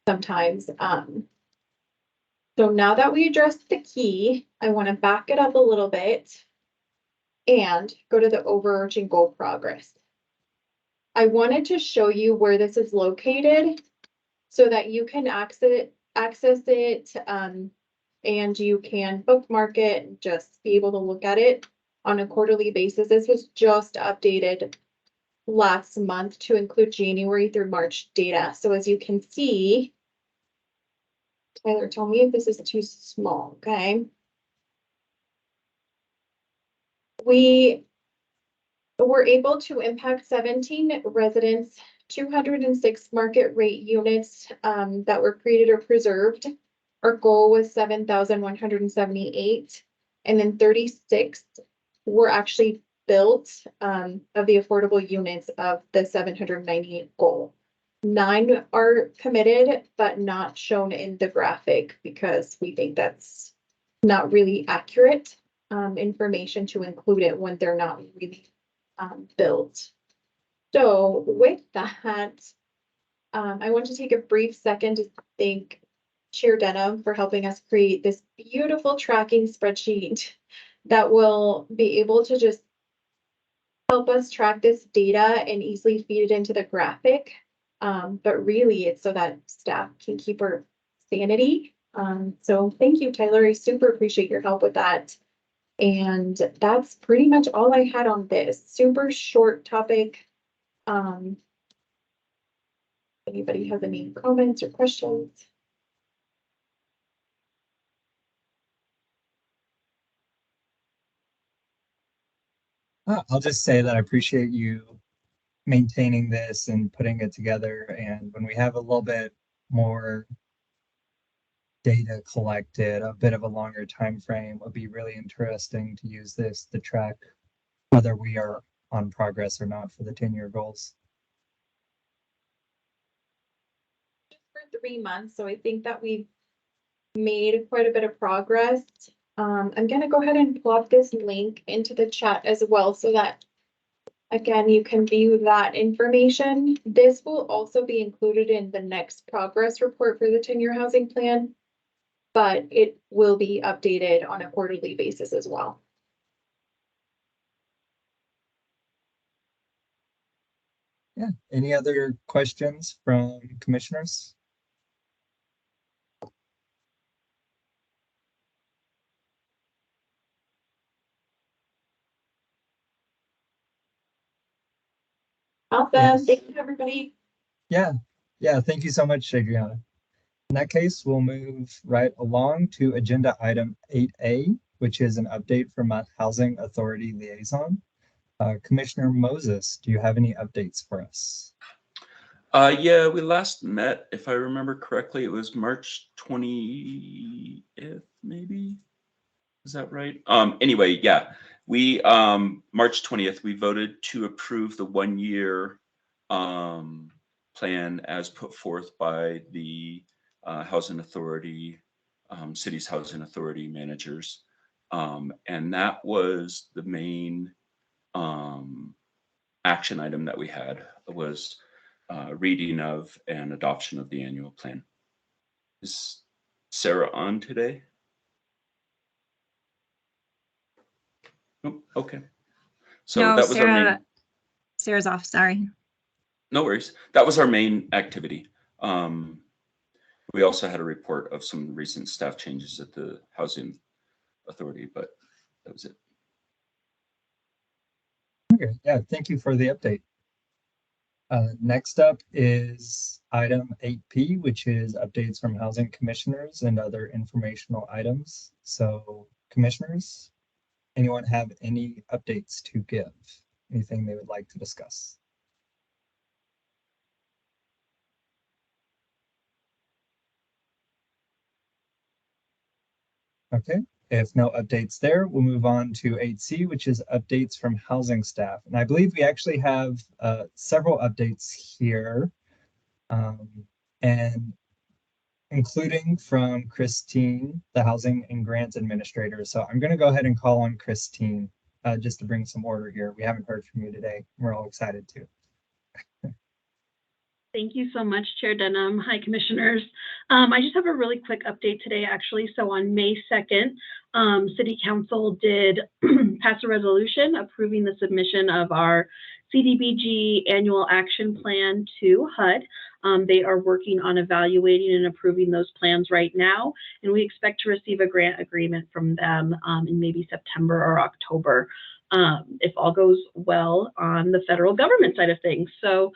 sometimes. So now that we addressed the key, I want to back it up a little bit and go to the overarching goal progress. I wanted to show you where this is located so that you can access it, and you can bookmark it and just be able to look at it on a quarterly basis. This was just updated last month to include January through March data. So as you can see, Tyler, tell me if this is too small, okay? We were able to impact 17 residents, 206 market rate units that were created or preserved. Our goal was 7,178, and then 36 were actually built of the affordable units of the 798 goal. 9 are committed, but not shown in the graphic because we think that's not really accurate information to include it when they're not really built. So with that, I want to take a brief second to thank Chair Denham for helping us create this beautiful tracking spreadsheet that will be able to just help us track this data and easily feed it into the graphic. But really it's so that staff can keep our sanity. So thank you, Tyler. I super appreciate your help with that. And that's pretty much all I had on this super short topic. Anybody have any comments or questions? I'll just say that I appreciate you maintaining this and putting it together. And when we have a little bit more data collected, a bit of a longer time frame, would be really interesting to use this to track whether we are on progress or not for the 10-year goals. Just for 3 months, so I think that we've made quite a bit of progress. I'm gonna go ahead and plug this link into the chat as well so that again, you can view that information. This will also be included in the next progress report for the 10-year housing plan, but it will be updated on a quarterly basis as well. Yeah, any other questions from commissioners? Awesome, Yes. thank you, everybody. Yeah, thank you so much, Adriana. In that case, we'll move right along to agenda item 8A, which is an update from a Housing Authority Liaison. Commissioner Moses, do you have any updates for us? Yeah, we last met, if I remember correctly, it was March 20th, maybe? Is that right? Anyway, yeah, we, March 20th, we voted to approve the 1-year plan as put forth by the Housing Authority, City's Housing Authority managers. And that was the main action item that we had, was reading of and adoption of the annual plan. Is Sarah on today? Oh, okay. So No, that was our main. Sarah's off, sorry. No worries. That was our main activity. We also had a report of some recent staff changes at the Housing Authority, but that was it. Okay, yeah, thank you for the update. Next up is item 8P, which is updates from housing commissioners and other informational items. So commissioners, anyone have any updates to give? Anything they would like to discuss? Okay, If no updates there, we'll move on to 8C, which is updates from housing staff. And I believe we actually have several updates here, and including from Christine, the Housing and Grants Administrator. So I'm going to go ahead and call on Christine just to bring some order here. We haven't heard from you today. We're all excited to. Thank you so much, Chair Denham. Hi, Commissioners. I just have a really quick update today, actually. So on May 2nd, City Council did pass a resolution approving the submission of our CDBG annual action plan to HUD. They are working on evaluating and approving those plans right now, and we expect to receive a grant agreement from them in maybe September or October, if all goes well on the federal government side of things. So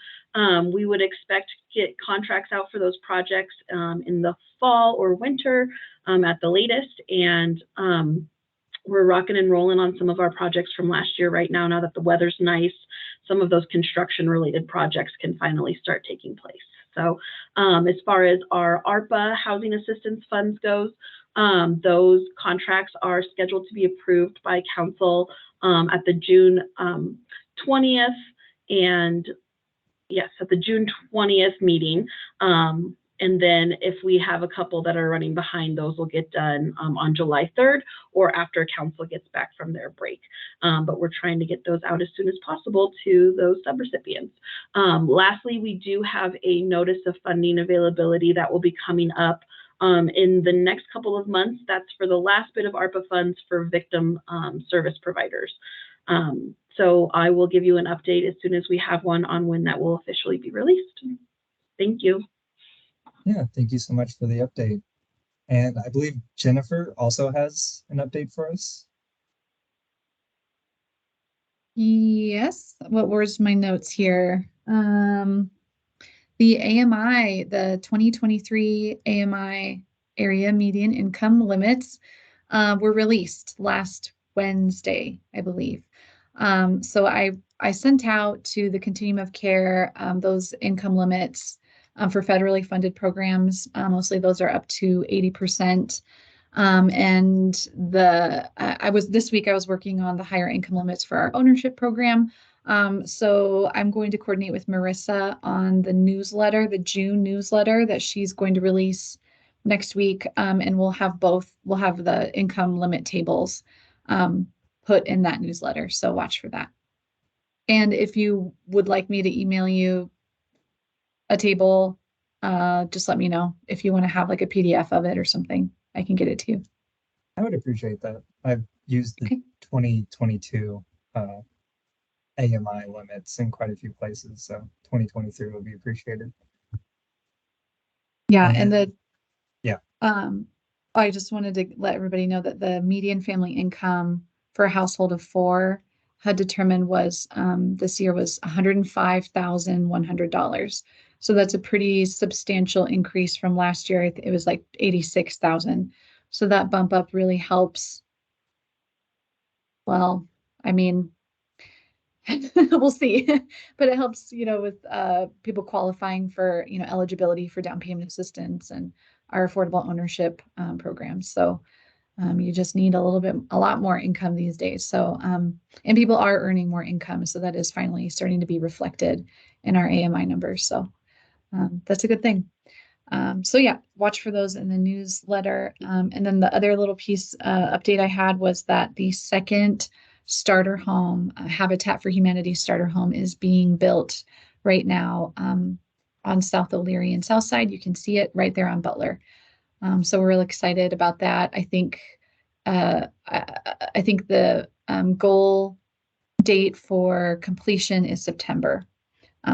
we would expect to get contracts out for those projects in the fall or winter at the latest. And we're rocking and rolling on some of our projects from last year right now. Now that the weather's nice, some of those construction related projects can finally start taking place. So as far as our ARPA housing assistance funds goes, those contracts are scheduled to be approved by council at the June 20th, and yes, at the June 20th meeting. And then if we have a couple that are running behind, those will get done on July 3rd or after council gets back from their break. But we're trying to get those out as soon as possible to those subrecipients. Lastly, we do have a notice of funding availability that will be coming up in the next couple of months. That's for the last bit of ARPA funds for victim service providers. So I will give you an update as soon as we have one on when that will officially be released. Thank you. Yeah, thank you so much for the update. And I believe Jennifer also has an update for us. Yes, what was my notes here? The AMI, the 2023 AMI area median income limits were released last Wednesday, I believe. So I sent out to the continuum of care those income limits for federally funded programs. Mostly those are up to 80%. And this week I was working on the higher income limits for our ownership program. So I'm going to coordinate with Marissa on the newsletter, the June newsletter that she's going to release next week. And we'll have the income limit tables put in that newsletter. So watch for that. And if you would like me to email you a table, just let me know. If you want to have like a PDF of it or something, I can get it to you. I would appreciate that. I've used the 2022 AMI limits in quite a few places, so 2023 would be appreciated. Yeah, yeah. I just wanted to let everybody know that the median family income for a household of 4 HUD determined was this year was $105,100. So that's a pretty substantial increase from last year. It was like 86,000. So that bump up really helps. Well, I mean, we'll see, but it helps, with people qualifying for, eligibility for down payment assistance and our affordable ownership programs. So you just need a lot more income these days. So, and people are earning more income. So that is finally starting to be reflected in our AMI numbers. So that's a good thing. So yeah, watch for those in the newsletter. And then the other little piece update I had was that the second starter home, Habitat for Humanity starter home, is being built right now on South O'Leary and Southside. You can see it right there on Butler. So we're really excited about that. I think the goal date for completion is September.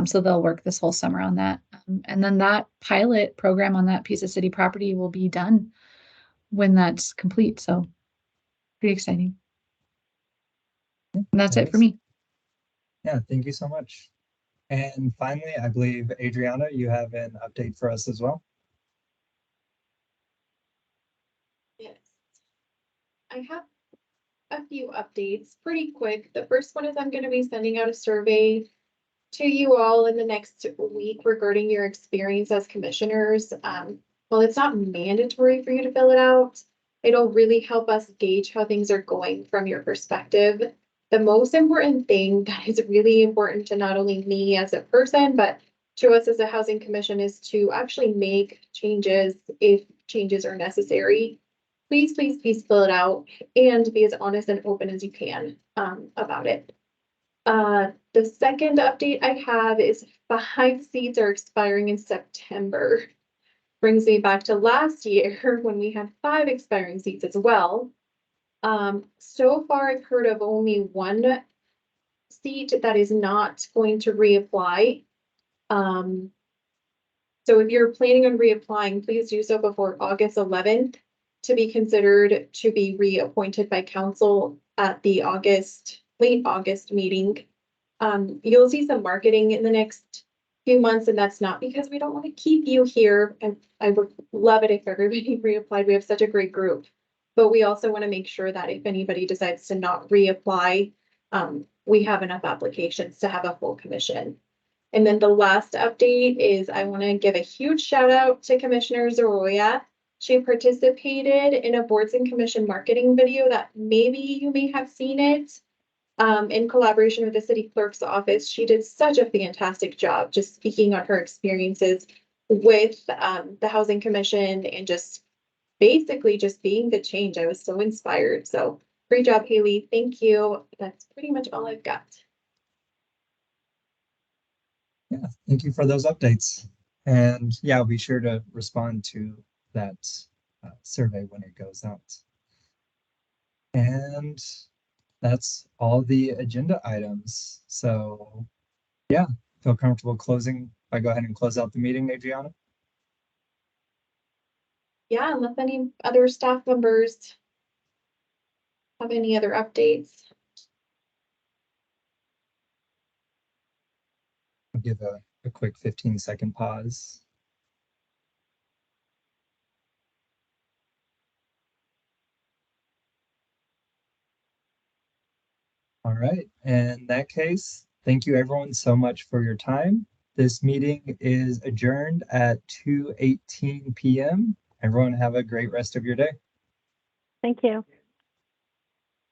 So they'll work this whole summer on that. And then that pilot program on that piece of city property will be done when that's complete. So pretty exciting. And that's it for me. Yeah, thank you so much. And finally, I believe, Adriana, you have an update for us as well. Yes, I have a few updates pretty quick. The first one is I'm going to be sending out a survey to you all in the next week regarding your experience as commissioners. Well, it's not mandatory for you to fill it out. It'll really help us gauge how things are going from your perspective. The most important thing that is really important to not only me as a person, but to us as a housing commission is to actually make changes if changes are necessary. Please, please, please fill it out and be as honest and open as you can about it. The second update I have is 5 seats are expiring in September. Brings me back to last year when we had 5 expiring seats as well. So far I've heard of only 1 seat that is not going to reapply. So if you're planning on reapplying, please do so before August 11th to be considered to be reappointed by council at the late August meeting. You'll see some marketing in the next few months, and that's not because we don't want to keep you here. And I would love it if everybody reapplied. We have such a great group, but we also want to make sure that if anybody decides to not reapply, we have enough applications to have a full commission. And then the last update is I want to give a huge shout out to Commissioner Zoroya. She participated in a boards and commission marketing video that maybe you may have seen it. In collaboration with the city clerk's office. She did such a fantastic job just speaking on her experiences with the housing commission and just basically just being the change. I was so inspired. So great job, Haley. Thank you. That's pretty much all I've got. Yeah, thank you for those updates. And yeah, I'll be sure to respond to that survey when it goes out. And that's all the agenda items. So yeah, feel comfortable closing. If I go ahead and close out the meeting, Adriana? Yeah, unless any other staff members have any other updates. I'll give a quick 15-second pause. All right, in that case, thank you everyone so much for your time. This meeting is adjourned at 2:18 p.m. Everyone have a great rest of your day. Thank you.